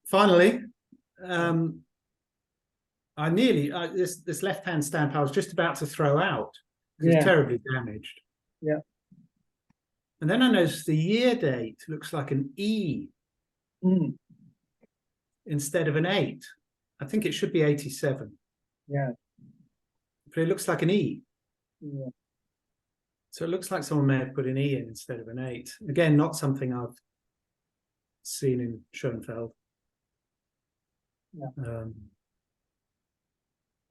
Finally, this left-hand stamp I was just about to throw out because it's terribly damaged. Yeah. And then I noticed the year date looks like an E instead of an 8. I think it should be 87. Yeah. But it looks like an E. Yeah. So it looks like someone may have put an E in instead of an 8. Again, not something I've seen in Schoenfeld. Yeah.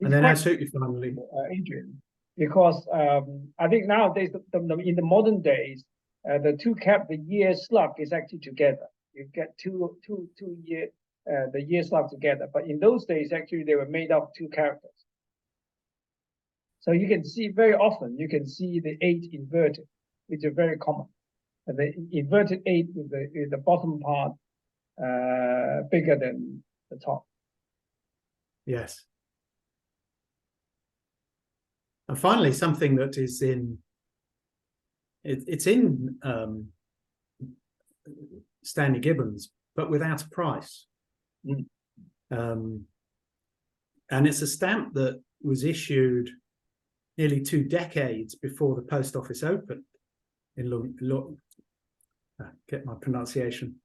And then I suit you finally, Adrian, because I think nowadays in the modern days, the the year slug is actually together. You get two year the year slug together. But in those days, actually, they were made up 2 characters. So you can see very often you can see the 8 inverted, which is very common. The inverted 8 with the bottom part bigger than the top. Yes. And finally, something that is it's in Stanley Gibbons, but without a price. And it's a stamp that was issued nearly 2 decades before the post office opened in get my pronunciation.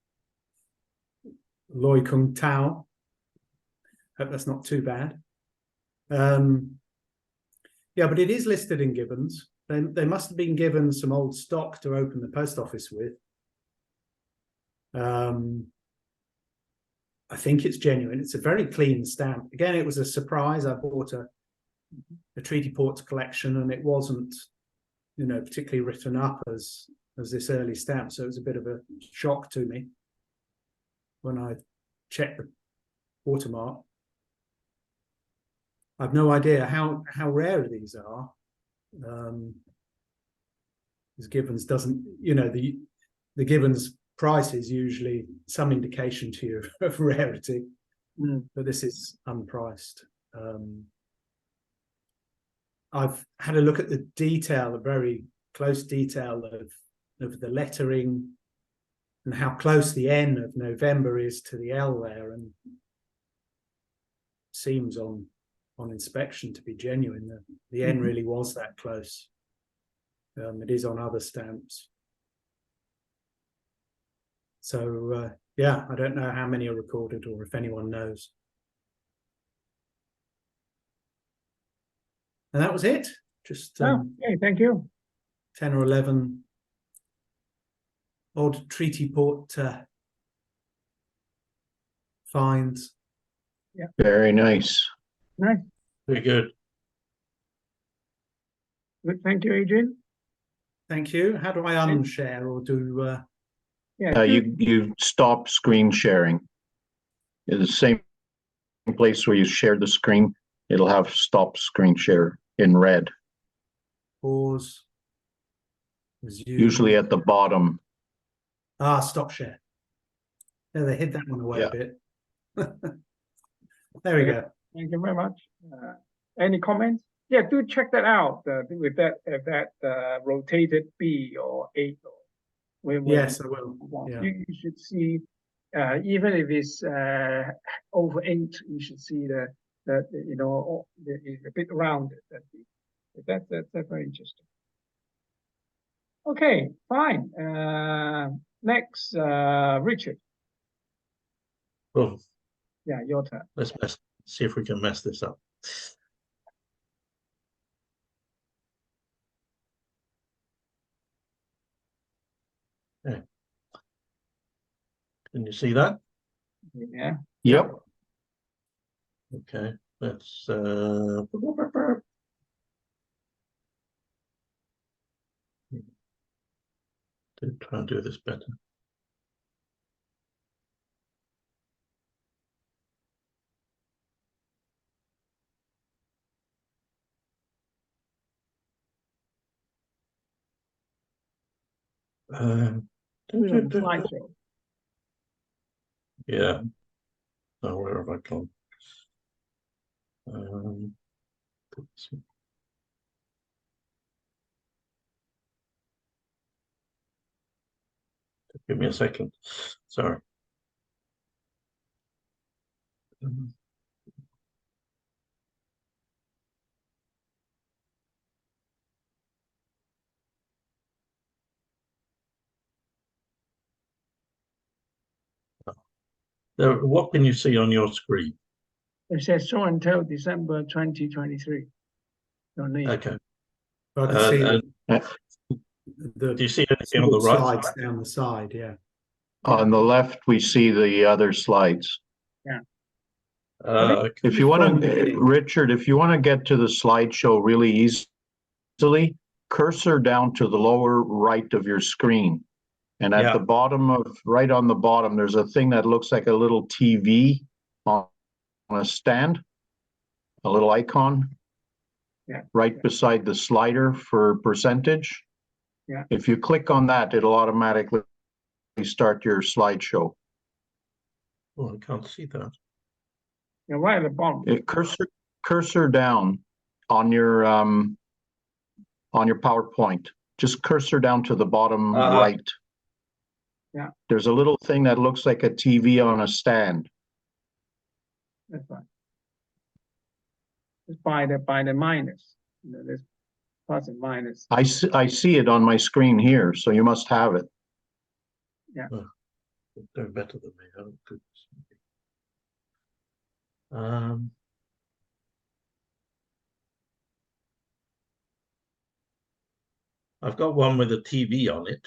Kiungchow. Hope that's not too bad. Yeah, but it is listed in Gibbons. They must have been given some old stock to open the post office with. I think it's genuine. It's a very clean stamp. Again, it was a surprise. I bought a Treaty Ports collection, and it wasn't, particularly written up as this early stamp. So it was a bit of a shock to me when I checked the watermark. I've no idea how rare these are. Because Gibbons doesn't, the Gibbons price is usually some indication to you of rarity, but this is unpriced. I've had a look at the detail, the very close detail of the lettering and how close the N of November is to the L there, and seems on inspection to be genuine. The N really was that close. It is on other stamps. So yeah, I don't know how many are recorded or if anyone knows. And that was it. Just okay, thank you. 10 or 11 odd treaty port finds. Yeah. Very nice. Nice. Very good. Good. Thank you, Adrian. Thank you. How do I unshare or do? You stop screen sharing. In the same place where you share the screen, it'll have stop screen share in red. Pause. Resume. Usually at the bottom. Stop share. Yeah, they hid that one away a bit. There we go. Thank you very much. Any comments? Yeah, do check that out with that rotated B or 8. Yes, I will. Yeah. You should see, even if it's over 8, you should see that you know it's a bit rounded. That's very interesting. Okay, fine. Next, Richard. Oh, yeah, your turn. Let's see if we can mess this up. Okay. Can you see that? Yeah. Yep. Okay. Let's try and do this better. Slideshow. Yeah. So where have I gone? Give me a second. Sorry. What can you see on your screen? It says show until December 2023. Okay. I can see do you see anything on the right slides side? down the side? Yeah. On the left, we see the other slides. Yeah. Okay. If you want to, Richard, if you want to get to the slideshow really easily, cursor down to the lower right of your screen. And at the bottom of, right on the bottom, there's a thing that looks like a little TV on a stand, a little icon. Yeah. Right beside the slider for percentage. Yeah. If you click on that, it'll automatically start your slideshow. Oh, I can't see that. You're right at the bottom. Cursor down on your PowerPoint. Just cursor down to the bottom right. Yeah. There's a little thing that looks like a TV on a stand. That's right. It's by the minus. You know, there's plus and minus. I see it on my screen here, so you must have it. Yeah. Oh, they're better than me. Oh, goodness. I've got one with a TV on it.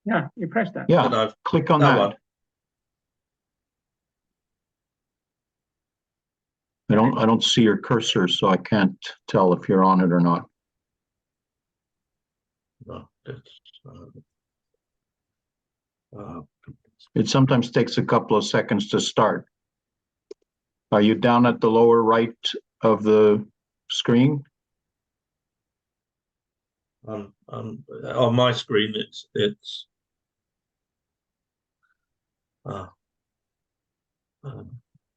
Yeah, you press that. Yeah, click on that. One. I don't see your cursor, so I can't tell if you're on it or not. No, it's it sometimes takes a couple of seconds to start. Are you down at the lower right of the screen? on my screen. It's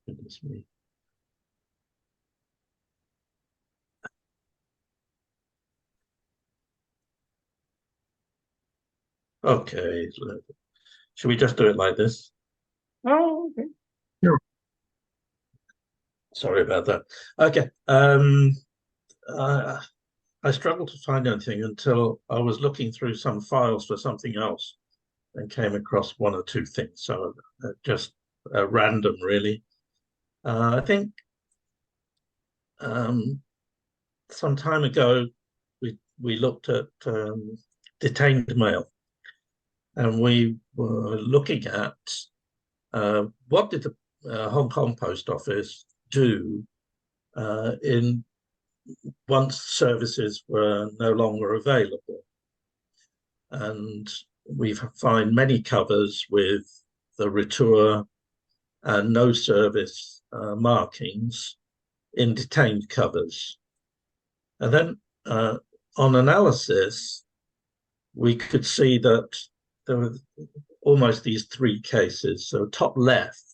goodness me. Okay, should we just do it like this? Oh, okay. Sure. Sorry about that. Okay. I struggled to find anything until I was looking through some files for something else and came across one or two things. So just random, really. I think some time ago we looked at detained mail, and we were looking at what did the Hong Kong Post Office do in once services were no longer available. And we find many covers with the retour and no service markings in Detained covers. And then on analysis, we could see that there were almost these three cases. So top left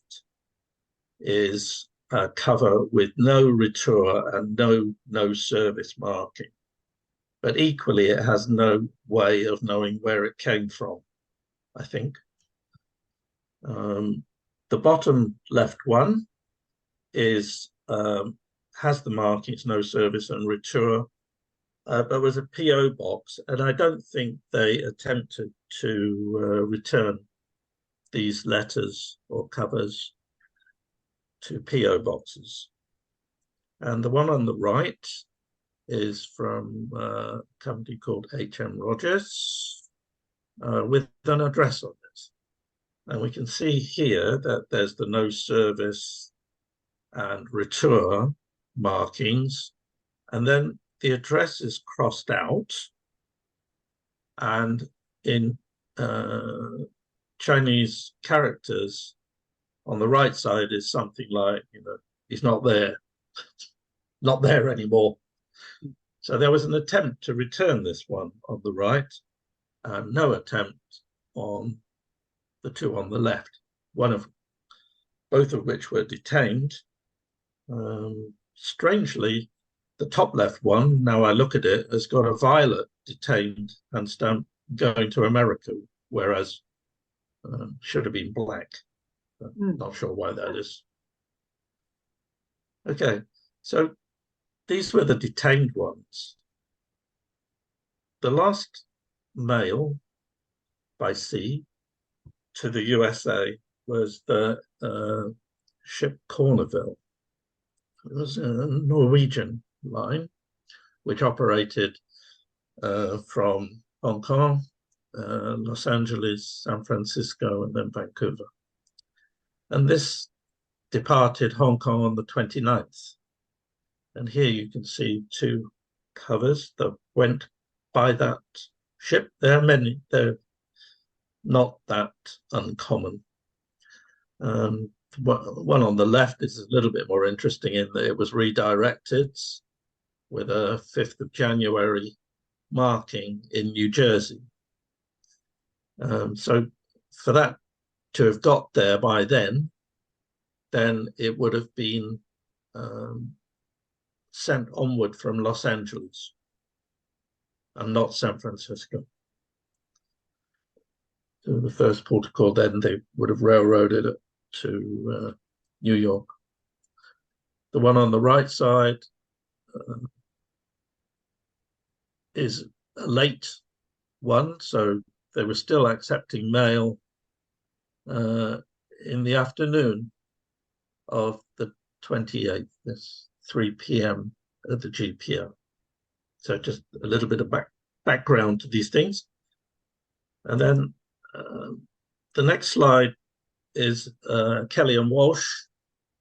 is a cover with no retour and no service marking. But equally, it has no way of knowing where it came from, I think. The bottom left one is has the markings, no service and retour, but was a PO box, and I don't think they attempted to return these letters or covers to PO boxes. And the one on the right is from a company called H.M. Rogers with an address on it. And we can see here that there's the no service and retour markings, and then the address is crossed out, and in Chinese characters on the right side is something like, he's not there, not there anymore. So there was an attempt to return this one on the right, and no attempt on the two on the left, both of which were detained. Strangely, the top left one, now I look at it, has got a violet detained and stamp going to America, whereas should have been black. Not sure why that is. Okay, so these were the detained ones. The last mail by sea to the USA was the ship Corneville. It was a Norwegian line which operated from Hong Kong, Los Angeles, San Francisco, and then Vancouver. And this departed Hong Kong on the 29th. And here you can see two covers that went by that ship. There are many, they're not that uncommon. One on the left is a little bit more interesting in that it was redirected with a 5th of January marking in New Jersey. So for that to have got there by then it would have been sent onward from Los Angeles and not San Francisco. So the first port of call, then they would have railroaded it to New York. The one on the right side is a late one, so they were still accepting mail in the afternoon of the 28th, this 3 p.m. at the GPO. So just a little bit of background to these things. And then the next slide is Kelly and Walsh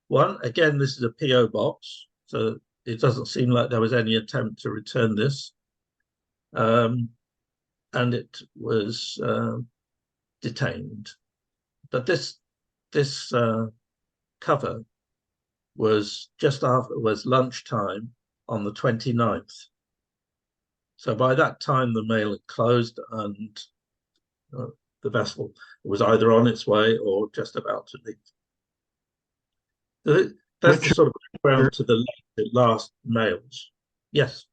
one. Again, this is a PO box, so it doesn't seem like there was any attempt to return this. And it was detained. But this cover was just after, was lunchtime on the 29th. So by that time, the mail had closed and the vessel was either on its way or just about to leave. So that's Richard, the sort of background to the last mails. Yes.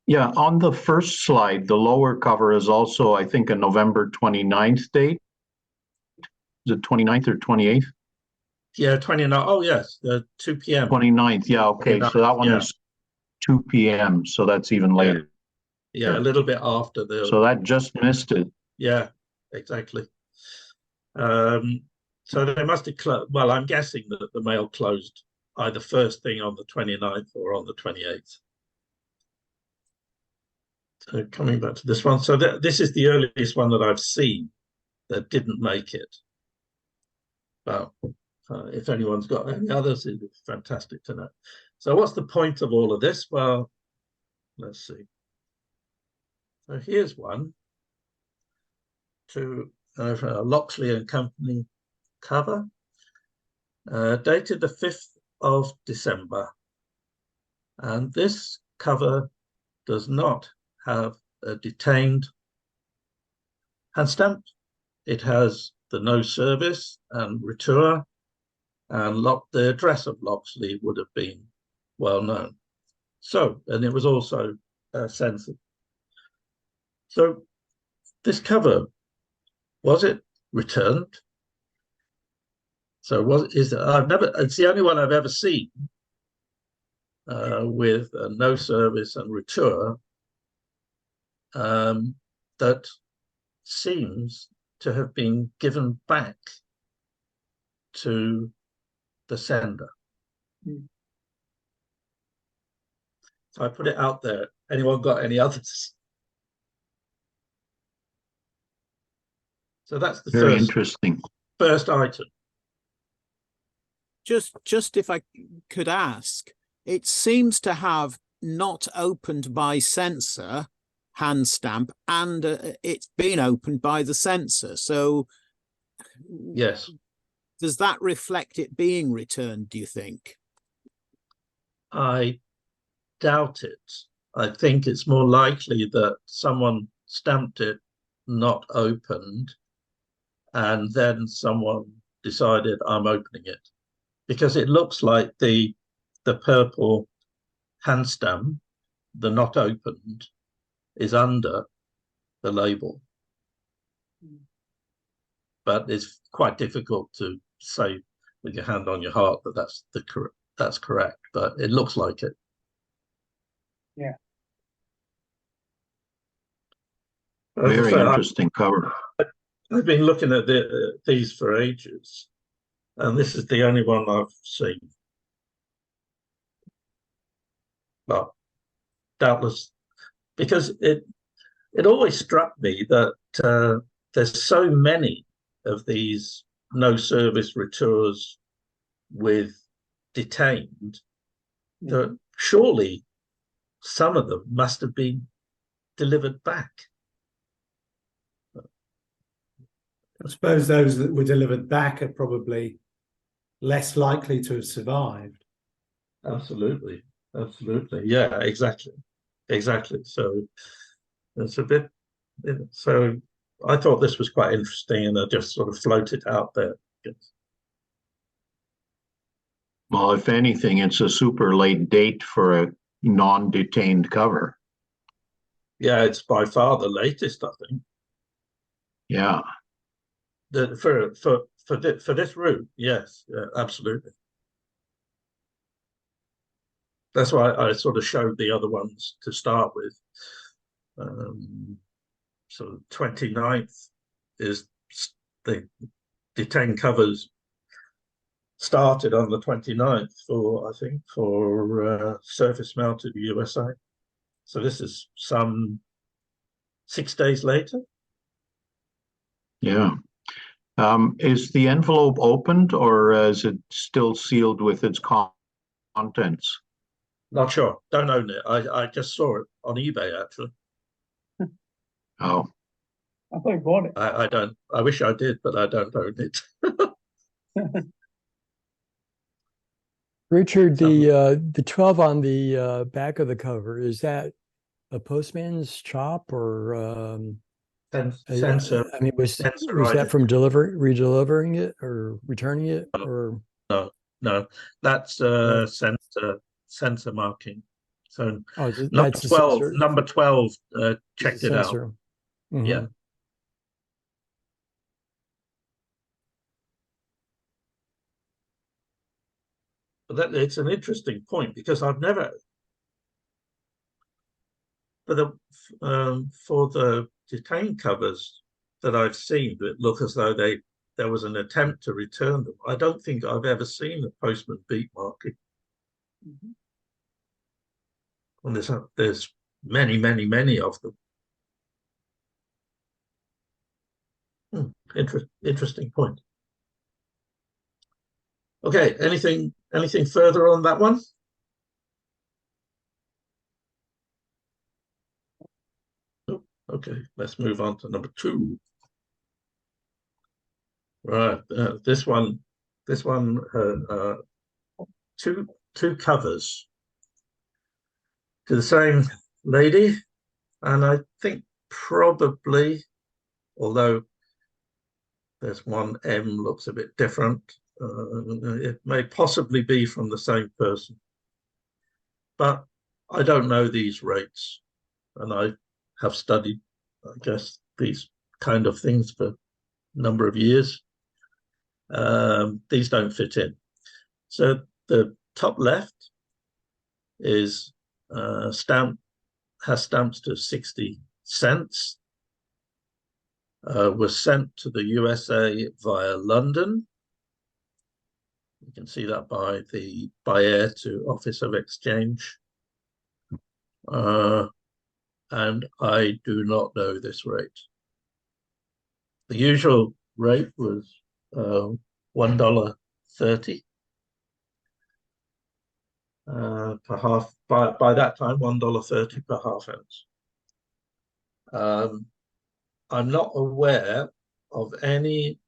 Yeah, on the first slide, the lower cover is also, I think, a November 29th date. Is it 29th or 28th? Yeah, 29th. Oh, yes, 2 p.m. 29th, yeah, okay. 29th, so that one is 2 p.m., so that's even later. Yeah, a little bit after the... So that just missed it. Yeah, exactly. So they must have closed. Well, I'm guessing that the mail closed either first thing on the 29th or on the 28th. So coming back to this one. So this is the earliest one that I've seen that didn't make it. But if anyone's got any others, it'd be fantastic to know. So what's the point of all of this? Well, let's see. So here's one to Loxley and Company cover, dated the 5th of December And this cover does not have a detained hand stamp. It has the no service and retour, and the address of Loxley would have been well known. So, and it was also censored. So this cover, was it returned? So it's the only one I've ever seen with a no service and retour that seems to have been given back to the sender. So I put it out there. Anyone got any others? So that's the very interesting first item. Just if I could ask, it seems to have not opened by censor hand stamp, and it's been opened by the censor. So yes, does that reflect it being returned, do you think? I doubt it. I think it's more likely that someone stamped it not opened, and then someone decided I'm opening it, because it looks like the purple hand stamp, the not opened, is under the label. But it's quite difficult to say with your hand on your heart that that's correct, but it looks like it. Yeah. Very interesting cover. I've been looking at these for ages, and this is the only one I've seen. But doubtless, because it always struck me that there's so many of these no service retours with Detained that surely some of them must have been delivered back. I suppose those that were delivered back are probably less likely to have survived. Absolutely. Yeah, exactly. So it's a bit. So I thought this was quite interesting, and I just sort of floated out there. Well, if anything, it's a super late date for a non-detained cover. Yeah, it's by far the latest, I think. Yeah. For this route, yes, absolutely. That's why I sort of showed the other ones to start with. So 29th is the Detained covers started on the 29th for surface mounted USA. So this is some 6 days later. Yeah. Is the envelope opened, or is it still sealed with its contents? Not sure. Don't own it. I just saw it on eBay, actually. Oh. I thought you bought it. I don't. I wish I did, but I don't own it. Richard, the 12 on the back of the cover, is that a postman's chop or Censor? I mean, was that from redelivering it or returning it, or no, that's sensor marking. So number 12 checked it out. Mm-hmm. Yeah. But it's an interesting point, because I've never, for the Detained covers that I've seen that look as though there was an attempt to return them, I don't think I've ever seen a postman beat marking. And there's many of them. Interesting point. Okay, anything further on that one? Okay, let's move on to number 2. Right, this one, two covers. to the same lady, and I think probably, although there's one M looks a bit different, it may possibly be from the same person. But I don't know these rates, and I have studied, I guess, these kind of things for a number of years. These don't fit in. So the top left is has stamps to 60 cents, was sent to the USA via London. You can see that by air to Office of Exchange. And I do not know this rate. The usual rate was $1.30 per half. By that time, $1.30 per half ounce. I'm not aware of any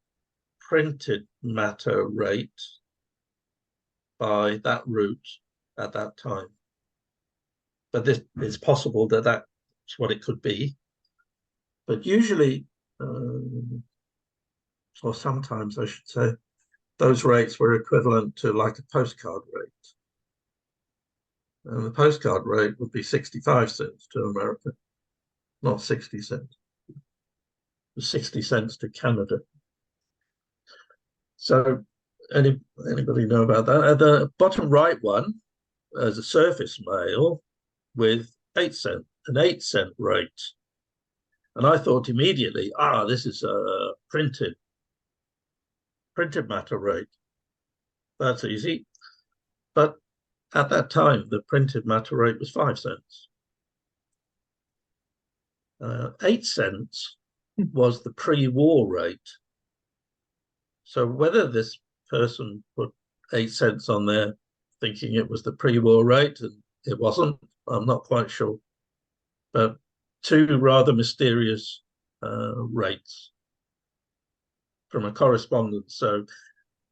printed matter rate by that route at that time. But this it's possible that that's what it could be. But usually, or sometimes I should say, those rates were equivalent to like a postcard rate. And the postcard rate would be 65 cents to America, not 60 cents. 60 cents to Canada. So anybody know about that? At the bottom right one is a surface mail with an 8 cent rate. And I thought immediately, this is a printed matter rate. That's easy. But at that time, the printed matter rate was 5 cents. 8 cents was the pre-war rate. So whether this person put 8 cents on there thinking it was the pre-war rate, and it wasn't, I'm not quite sure. But two rather mysterious rates from a correspondence. So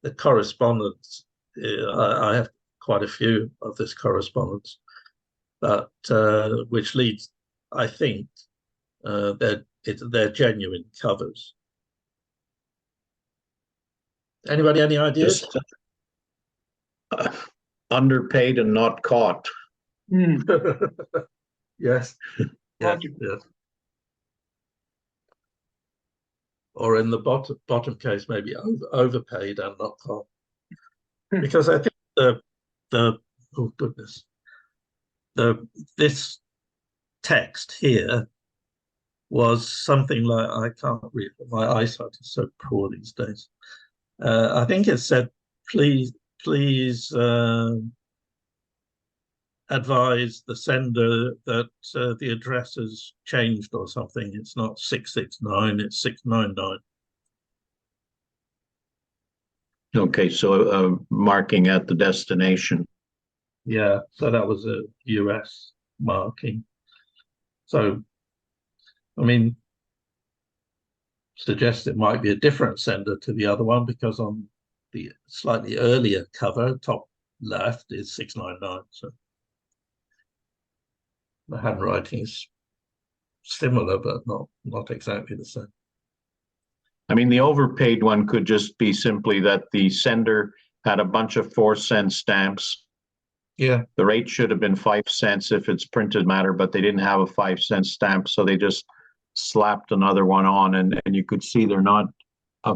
the correspondence, I have quite a few of this correspondence, but which leads, I think, they're genuine covers. Anybody any ideas? Just, underpaid and not caught. Yes. Yes. Or in the bottom case, maybe overpaid and not caught. Because I think oh goodness, this text here was something like, I can't read, my eyesight is so poor these days. I think it said, please advise the sender that the address has changed or something. It's not 669, it's 699. Okay, so marking at the destination. Yeah, so that was a US marking. So, I mean, suggests it might be a different sender to the other one, because on the slightly earlier cover, top left, is 699. So the handwriting is similar, but not exactly the same. I mean, the overpaid one could just be simply that the sender had a bunch of 4-cent stamps. Yeah. The rate should have been 5 cents if it's printed matter, but they didn't have a 5-cent stamp, so they just slapped another one on, and you could see they're not a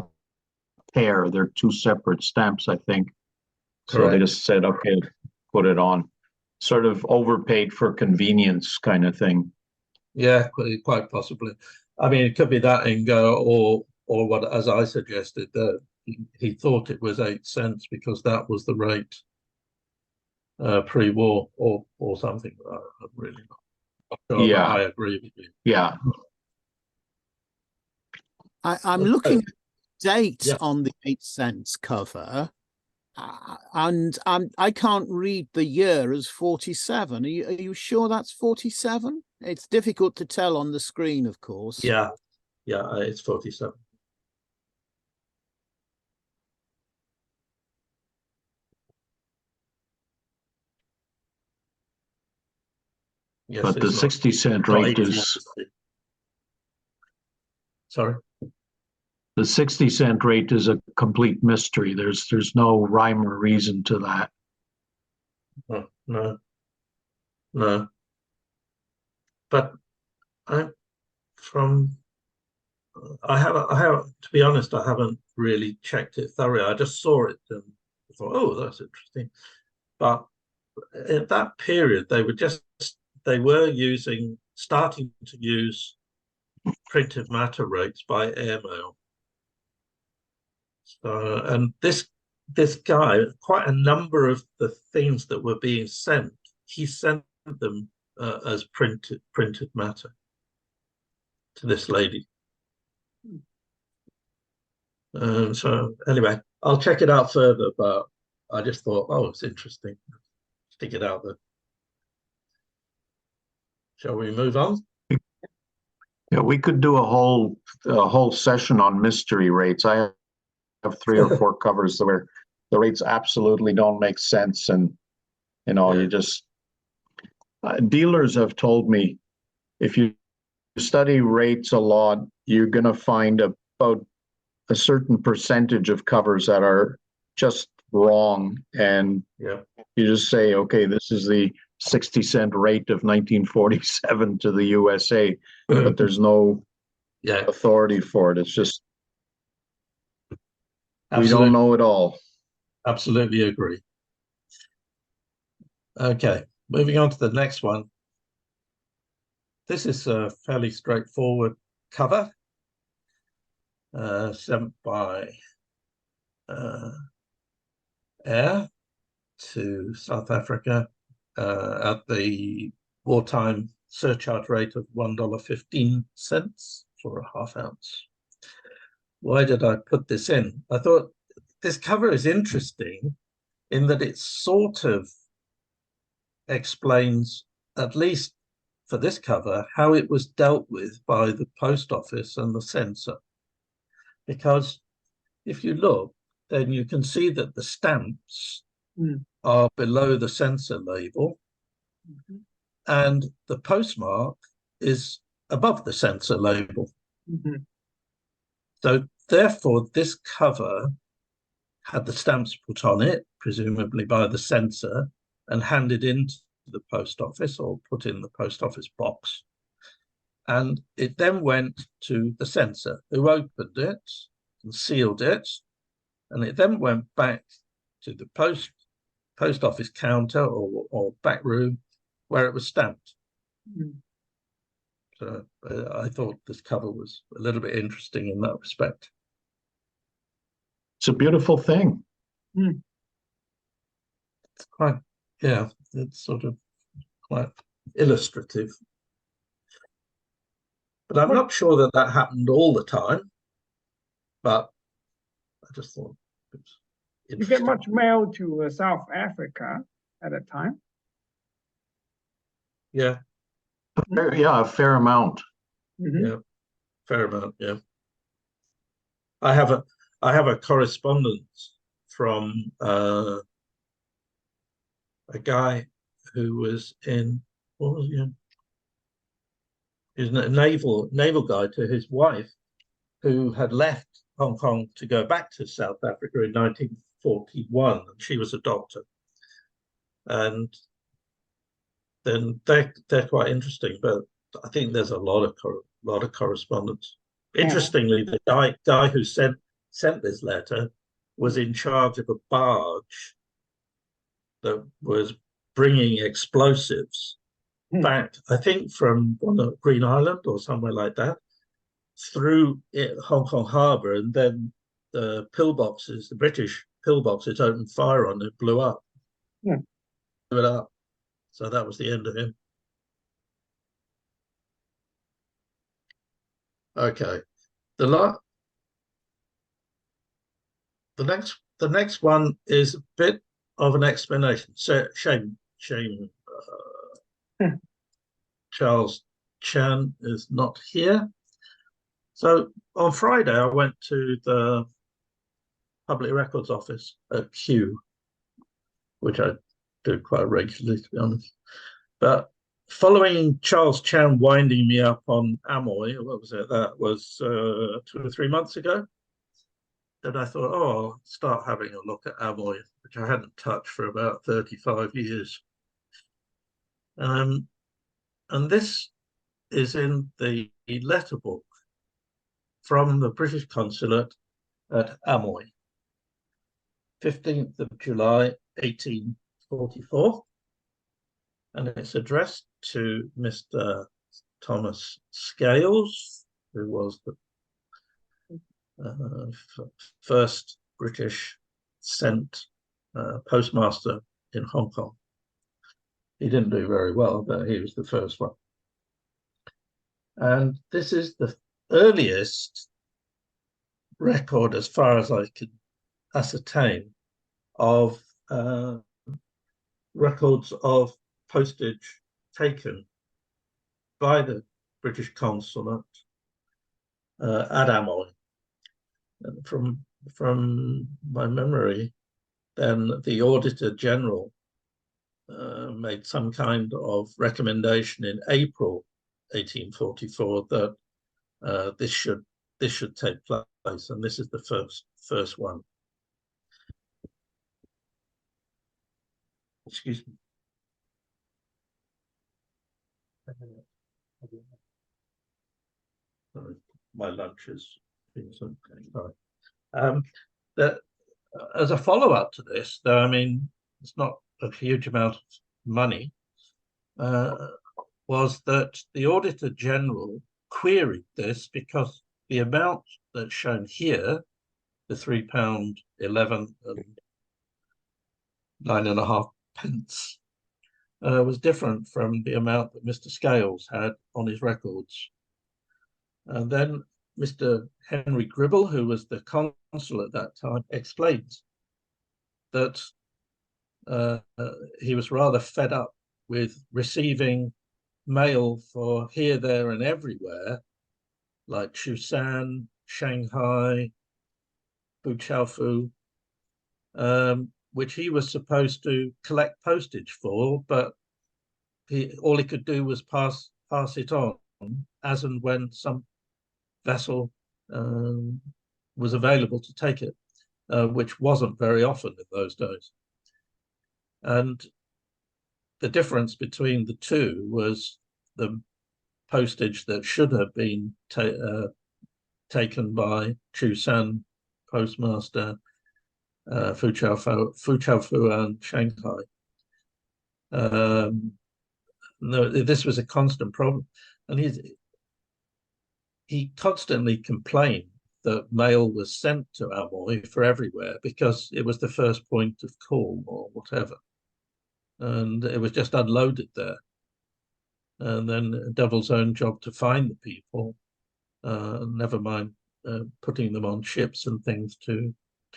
pair, they're two separate stamps, I think. So they just said, okay, put it on. Sort of overpaid for convenience kind of thing. Yeah, quite possibly. I mean, it could be that or what, as I suggested, that he thought it was 8 cents because that was the rate pre-war or something. I'm really not sure, Yeah, I agree with you. Yeah. I'm looking at dates on the 8 cents cover, and I can't read the year as 47. Are you sure that's 47? It's difficult to tell on the screen, of course. Yeah, it's 47. Yes, but the it's not- 60-cent not rate is 18. Sorry. the 60-cent rate is a complete mystery. There's no rhyme or reason to that. Oh, no. No. But I haven't, to be honest, I haven't really checked it thoroughly. I just saw it and thought, oh, that's interesting. But at that period, they were starting to use printed matter rates by airmail. So, and this guy, quite a number of the things that were being sent, he sent them as printed matter to this lady. So anyway, I'll check it out further, but I just thought, oh, it's interesting. Stick it out there. Shall we move on? Yeah, we could do a whole session on mystery rates. I have 3 or 4 covers where the rates absolutely don't make sense, and you just dealers have told me if you study rates a lot, you're going to find about a certain percentage of covers that are just wrong, and you just say, okay, this is the 60-cent rate of 1947 to the USA, but there's no authority for it. It's just we don't know it all. Absolutely agree. Okay, moving on to the next one. This is a fairly straightforward cover sent by air to South Africa at the wartime surcharge rate of $1.15 for a ½ ounce. Why did I put this in? I thought this cover is interesting in that it sort of explains, at least for this cover, how it was dealt with by the post office and the censor. Because if you look, then you can see that the stamps are below the censor label, and the postmark is above the censor label. So therefore, this cover had the stamps put on it, presumably by the censor, and handed into the post office or put in the post office box. And it then went to the censor, who opened it and sealed it, and it then went back to the post office counter or back room where it was stamped. So I thought this cover was a little bit interesting in that respect. It's a beautiful thing. It's quite, it's sort of quite illustrative. But I'm not sure that happened all the time. But I just thought it was interesting. You get much mail to South Africa at that time? Yeah. A fair amount. Yeah, fair amount. Yeah. I have a correspondence from a guy who was in, what was he in? He was a naval guy to his wife, who had left Hong Kong to go back to South Africa in 1941, and she was a doctor. And then they're quite interesting, but I think there's a lot of correspondence. Interestingly, the guy who sent this letter was in charge of a barge that was bringing explosives back, I think from Green Island or somewhere like that, through Hong Kong Harbour, and then the pillboxes, the British pillboxes, opened fire on it, blew up. Blew it up. So that was the end of him. Okay. The next one is a bit of an explanation. So shame. Charles Chan is not here. So on Friday, I went to the Public Records Office at Kew, which I do quite regularly, to be honest. But following Charles Chan winding me up on Amoy, what was it? That was 2 or 3 months ago. Then I thought, oh, I'll start having a look at Amoy, which I hadn't touched for about 35 years. And this is in the letter book from the British consulate at Amoy, 15th of July, 1844. And it's addressed to Mr. Thomas Scales, who was the first British sent postmaster in Hong Kong. He didn't do very well, but he was the first one. And this is the earliest record, as far as I could ascertain, of records of postage taken by the British consulate at Amoy. And from my memory, then the Auditor General made some kind of recommendation in April 1844 that this should take place, and this is the first one. Excuse me. Sorry, my lunch is being sorry. That as a follow-up to this, though, I mean, it's not a huge amount of money, was that the Auditor General queried this because the amount that's shown here, the £3.11 and 9.5 pence, was different from the amount that Mr. Scales had on his records. And then Mr. Henry Gribble, who was the consul at that time, explains that he was rather fed up with receiving mail for here, there, and everywhere, like Chusan, Shanghai, Buchaofu, which he was supposed to collect postage for, but all he could do was pass it on as and when some vessel was available to take it, which wasn't very often in those days. And the difference between the two was the postage that should have been taken by Chusan postmaster, Fuchaofu and Shanghai. No, this was a constant problem, and he constantly complained that mail was sent to Amoy for everywhere because it was the first point of call or whatever, and it was just unloaded there, and then a devil's own job to find the people, never mind putting them on ships and things to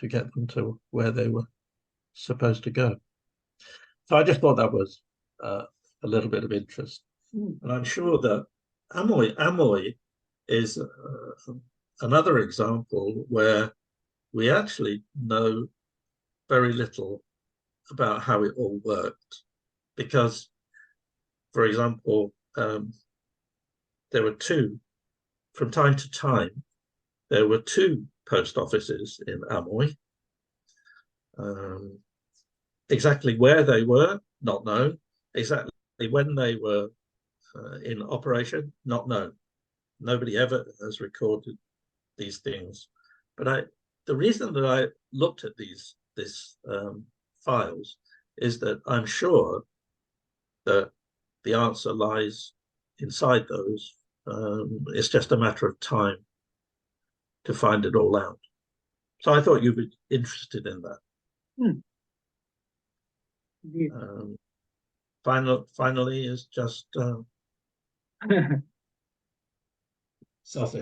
get them to where they were supposed to go. So I just thought that was a little bit of interest. And I'm sure that Amoy is another example where we actually know very little about how it all worked. Because, for example, there were from time to time, there were 2 post offices in Amoy. Exactly where they were, not known. Exactly when they were in operation, not known. Nobody ever has recorded these things. But the reason that I looked at these files is that I'm sure that the answer lies inside those. It's just a matter of time to find it all out. So I thought you'd be interested in that. Finally is just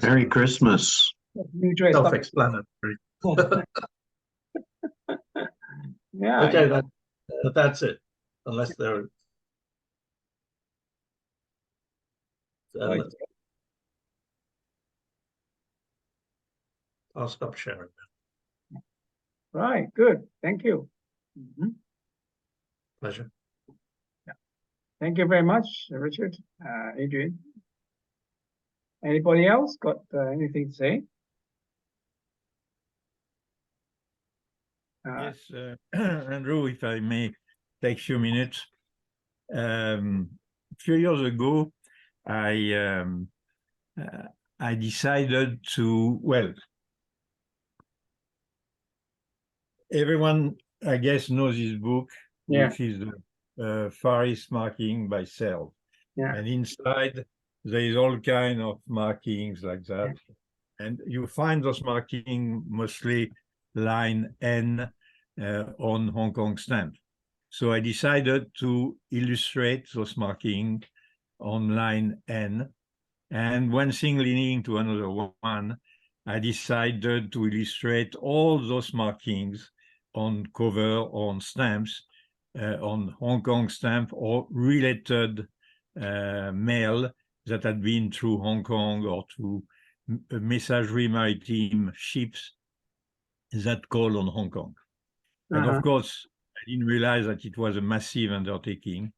Merry Christmas. Self-explanatory. Yeah. Okay, that's it. Unless there are. I'll stop sharing now. Right, good. Thank you. Pleasure. Yeah. Thank you very much, Richard, Adrian. Anybody else got anything to say? Yes, Andrew, if I may take a few minutes. A few years ago, I decided to, well, everyone, I guess, knows this book, which is Far East Marking by Self. Yeah. And inside, there is all kind of markings like that. And you find those markings mostly line N on Hong Kong stamp. So I decided to illustrate those markings on line N. And one thing leading to another one, I decided to illustrate all those markings on cover, on stamps, on Hong Kong stamp or related mail that had been through Hong Kong or through messagerie maritime ships that call on Hong Kong. And of course, I didn't realize that it was a massive undertaking.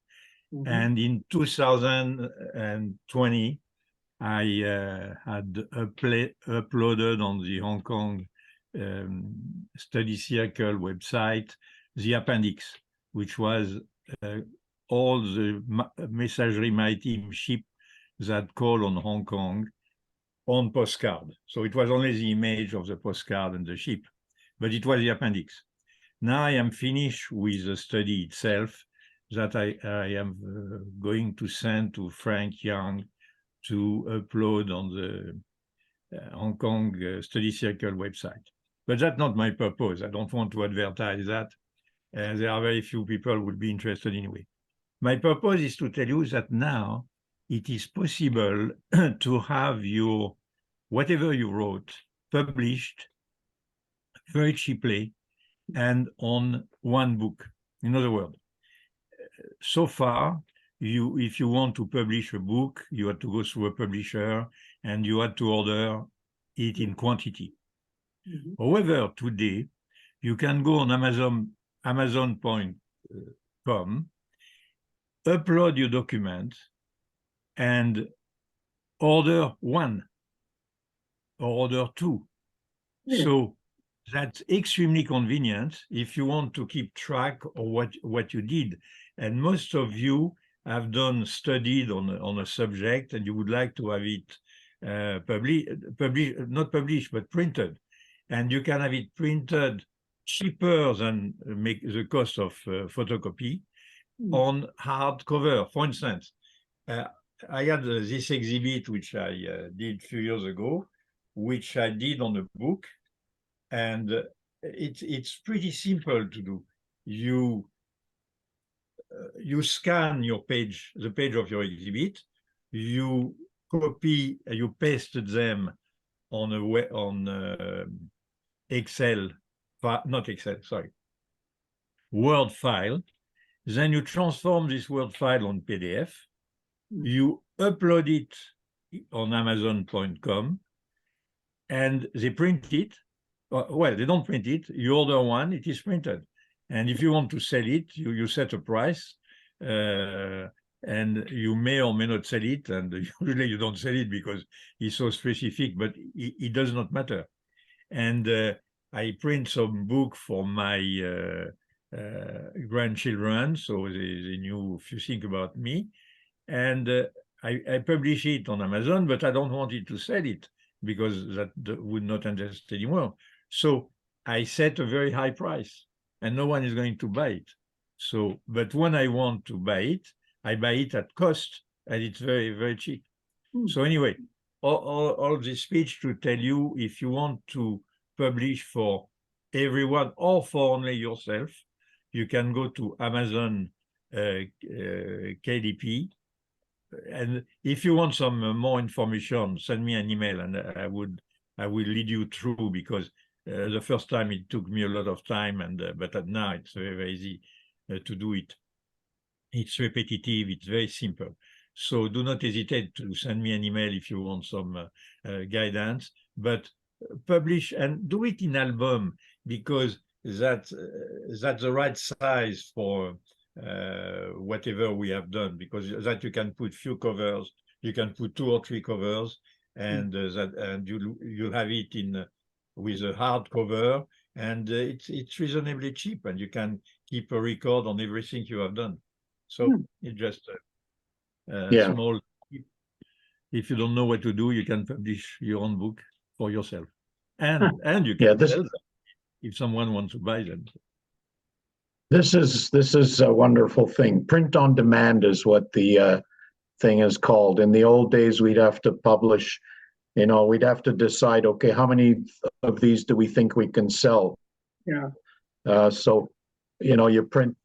And in 2020, I had uploaded on the Hong Kong Study Circle website the appendix, which was all the messagerie maritime ship that call on Hong Kong on postcard. So it was only the image of the postcard and the ship, but it was the appendix. Now I am finished with the study itself that I am going to send to Frank Young to upload on the Hong Kong Study Circle website. But that's not my purpose. I don't want to advertise that. There are very few people who would be interested anyway. My purpose is to tell you that now it is possible to have your, whatever you wrote, published very cheaply and on one book. In other words, so far, if you want to publish a book, you had to go through a publisher and you had to order it in quantity. However, today, you can go on Amazon.com, upload your document, and order one or order two. So that's extremely convenient if you want to keep track of what you did. And most of you have studied on a subject and you would like to have it not published, but printed. And you can have it printed cheaper than make the cost of photocopy on hardcover. For instance, I had this exhibit, which I did a few years ago, which I did on a book. And it's pretty simple to do. You scan your page, the page of your exhibit, you copy, you paste them on Excel, not Excel, sorry, Word file. Then you transform this Word file on PDF. You upload it on Amazon.com, and they print it. Well, they don't print it. You order one, it is printed. And if you want to sell it, you set a price, and you may or may not sell it. And usually you don't sell it because it's so specific, but it does not matter. And I print some book for my grandchildren, so they knew a few things about me. And I publish it on Amazon, but I don't want it to sell it because that would not interest anymore. So I set a very high price and no one is going to buy it. So, but when I want to buy it, I buy it at cost and it's very, very cheap. So anyway, all this speech to tell you, if you want to publish for everyone or for only yourself, you can go to Amazon KDP. And if you want some more information, send me an email and I will lead you through, because the first time it took me a lot of time, but now it's very, very easy to do it. It's repetitive, it's very simple. So do not hesitate to send me an email if you want some guidance, but publish and do it in album, because that's the right size for whatever we have done, because that you can put few covers, you can put 2 or 3 covers, and you'll have it in with a hard cover, and it's reasonably cheap, and you can keep a record on everything you have done. So it's just small. If you don't know what to do, you can publish your own book for yourself, and you can sell them if someone wants to buy them. This is a wonderful thing. Print on demand is what the thing is called. In the old days, we'd have to publish, we'd have to decide, okay, how many of these do we think we can sell? Yeah. So, you print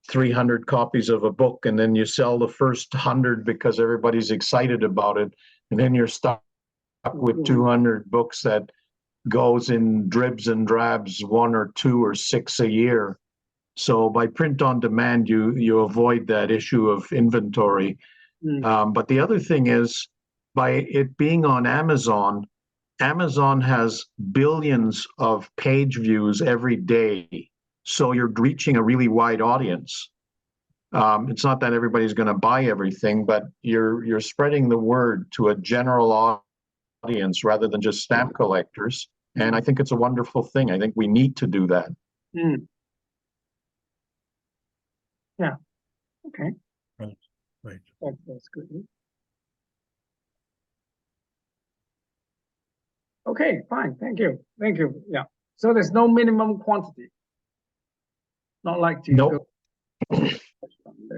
300 copies of a book, and then you sell the first 100 because everybody's excited about it, and then you're stuck with 200 books that goes in dribs and drabs, 1 or 2 or 6 a year. So by print on demand, you avoid that issue of inventory. But the other thing is, by it being on Amazon, Amazon has billions of page views every day. So you're reaching a really wide audience. It's not that everybody's going to buy everything, but you're spreading the word to a general audience rather than just stamp collectors. And I think it's a wonderful thing. I think we need to do that. Yeah. Okay. Right. That's good. Okay, fine. Thank you. Yeah. So there's no minimum quantity. Not like to Nope.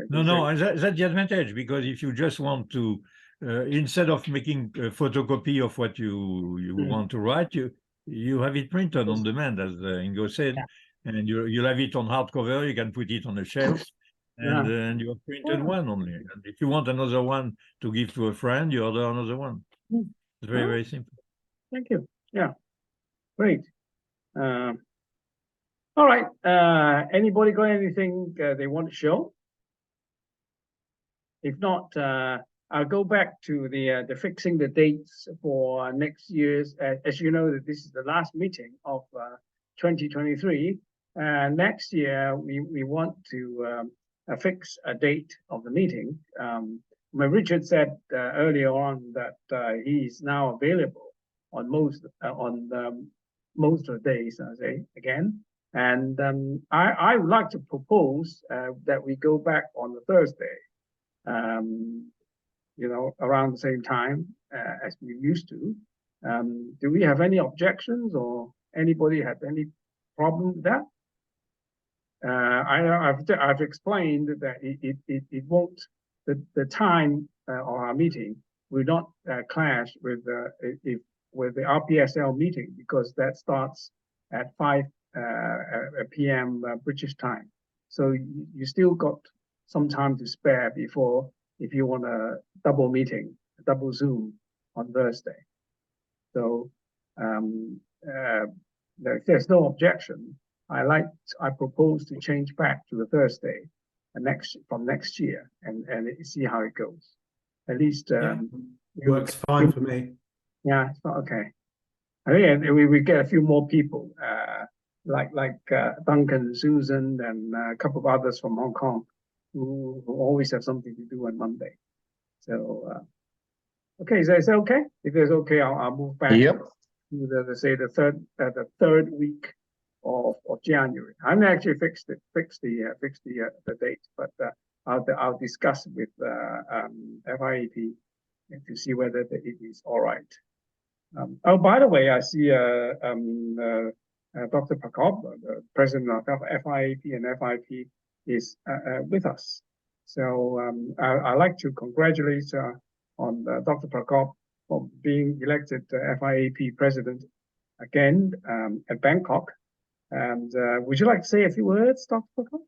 No, and that's the advantage, because if you just want to, instead of making a photocopy of what you want to write, you have it printed on demand, as Ingo said, and you'll have it on hardcover. You can put it on a shelf, and you have printed one only. And if you want another one to give to a friend, you order another one. It's very, very simple. Thank you. Yeah, great. All right. Anybody got anything they want to show? If not, I'll go back to the fixing the dates for next year's. As you know, that this is the last meeting of 2023. Next year, we want to fix a date of the meeting. Richard said earlier on that he's now available on most of the days. I say again, and I would like to propose that we go back on the Thursday. Around the same time as we used to. Do we have any objections, or anybody have any problem with that? I've explained that it won't, the time of our meeting will not clash with the RPSL meeting, because that starts at 5 p.m. British time. So you still got some time to spare before, if you want a double meeting, a double Zoom on Thursday. So if there's no objection, I propose to change back to the Thursday from next year and see how it goes. At least works fine for me. Yeah, it's not okay. I think we get a few more people, like Duncan, Susan, and a couple of others from Hong Kong who always have something to do on Monday. So okay, so is that okay? If it's okay, I'll move back to the third week of January. I haven't actually fixed the date, but I'll discuss with FIAP to see whether it is all right. Oh, by the way, I see Dr. Pakov, the president of FIAP and FIP, is with us. So I'd like to congratulate on Dr. Pakov for being elected FIAP president again at Bangkok. And would you like to say a few words, Dr. Pakov?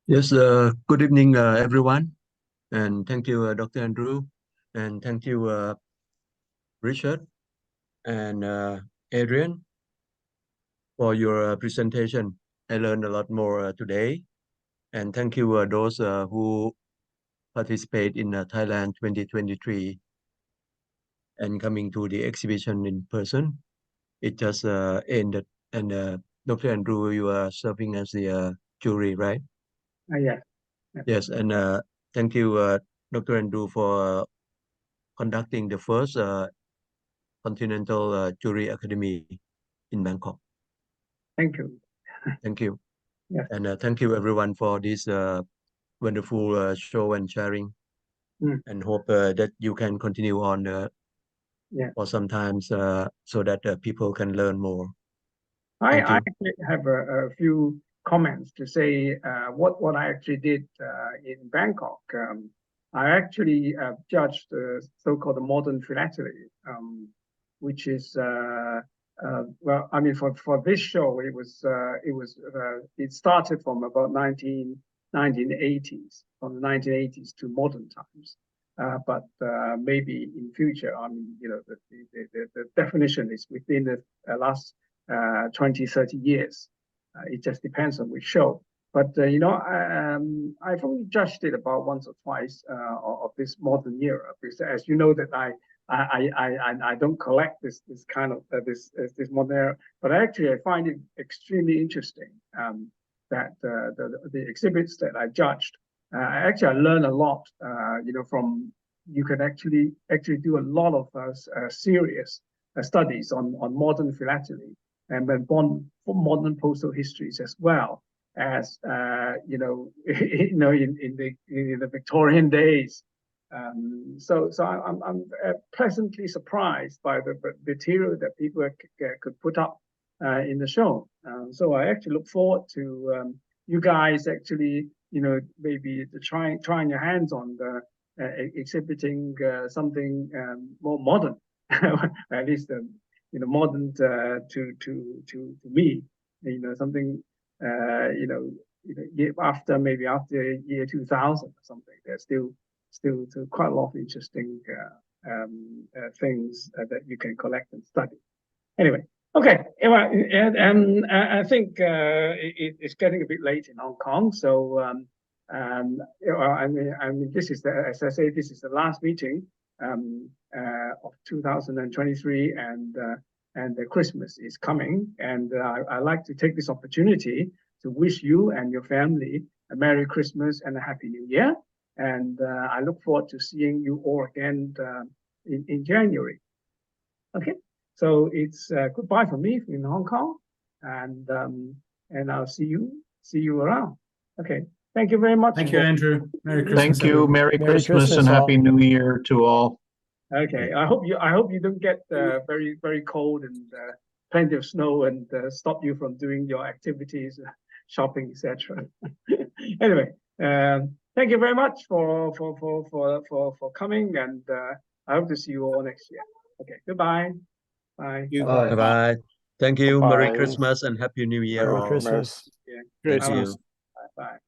Yes, good evening, everyone. And thank you, Dr. Andrew. And thank you, Richard and Adrian, for your presentation. I learned a lot more today. And thank you, those who participate in Thailand 2023 and coming to the exhibition in person. It just ended. And Dr. Andrew, you are serving as the jury, right? Yeah. Yes, and thank you, Dr. Andrew, for conducting the first Continental Jewelry Academy in Bangkok. Thank you. Thank you. Yeah. And thank you, everyone, for this wonderful show and sharing. And hope that you can continue on for some times so that people can learn more. I actually have a few comments to say what I actually did in Bangkok. I actually judged the so-called modern philately, which is well, I mean, for this show, it started from about 1980s, from the 1980s to modern times. But maybe in future, I mean, you know, the definition is within the last 20, 30 years. It just depends on which show. But, you know, I've only judged it about once or twice of this modern era, because as you know that I don't collect this kind of this modern era, but actually I find it extremely interesting that the exhibits that I judged, actually I learned a lot, you know, from, you can actually do a lot of serious studies on modern philately and then modern postal histories as well as you know in the Victorian days. So I'm pleasantly surprised by the material that people could put up in the show. So I actually look forward to you guys actually, you know, maybe trying your hands on the exhibiting something more modern, at least you know, modern to me, you know, something you know after year 2000 or something. There's still quite a lot of interesting things that you can collect and study. Anyway, okay, and I think it's getting a bit late in Hong Kong, so you know, I mean, this is as I say, this is the last meeting of 2023, and the Christmas is coming, and I like to take this opportunity to wish you and your family a Merry Christmas and a Happy New Year. And I look forward to seeing you all again in January. Okay, so it's goodbye from me in Hong Kong, and I'll see you around. Okay, thank you very much. Thank you, Andrew. Merry Christmas. Thank you. Everyone. Merry Christmas and Happy New Year to all. Okay, I hope you don't get very cold and plenty of snow and stop you from doing your activities, shopping, etc. Anyway, thank you very much for coming, and I hope to see you all next year. Okay, goodbye. Bye. Bye bye. Thank you. Bye. Merry Christmas and Happy New Year. Merry all. Christmas. Yeah. Thank Christmas. you. Bye.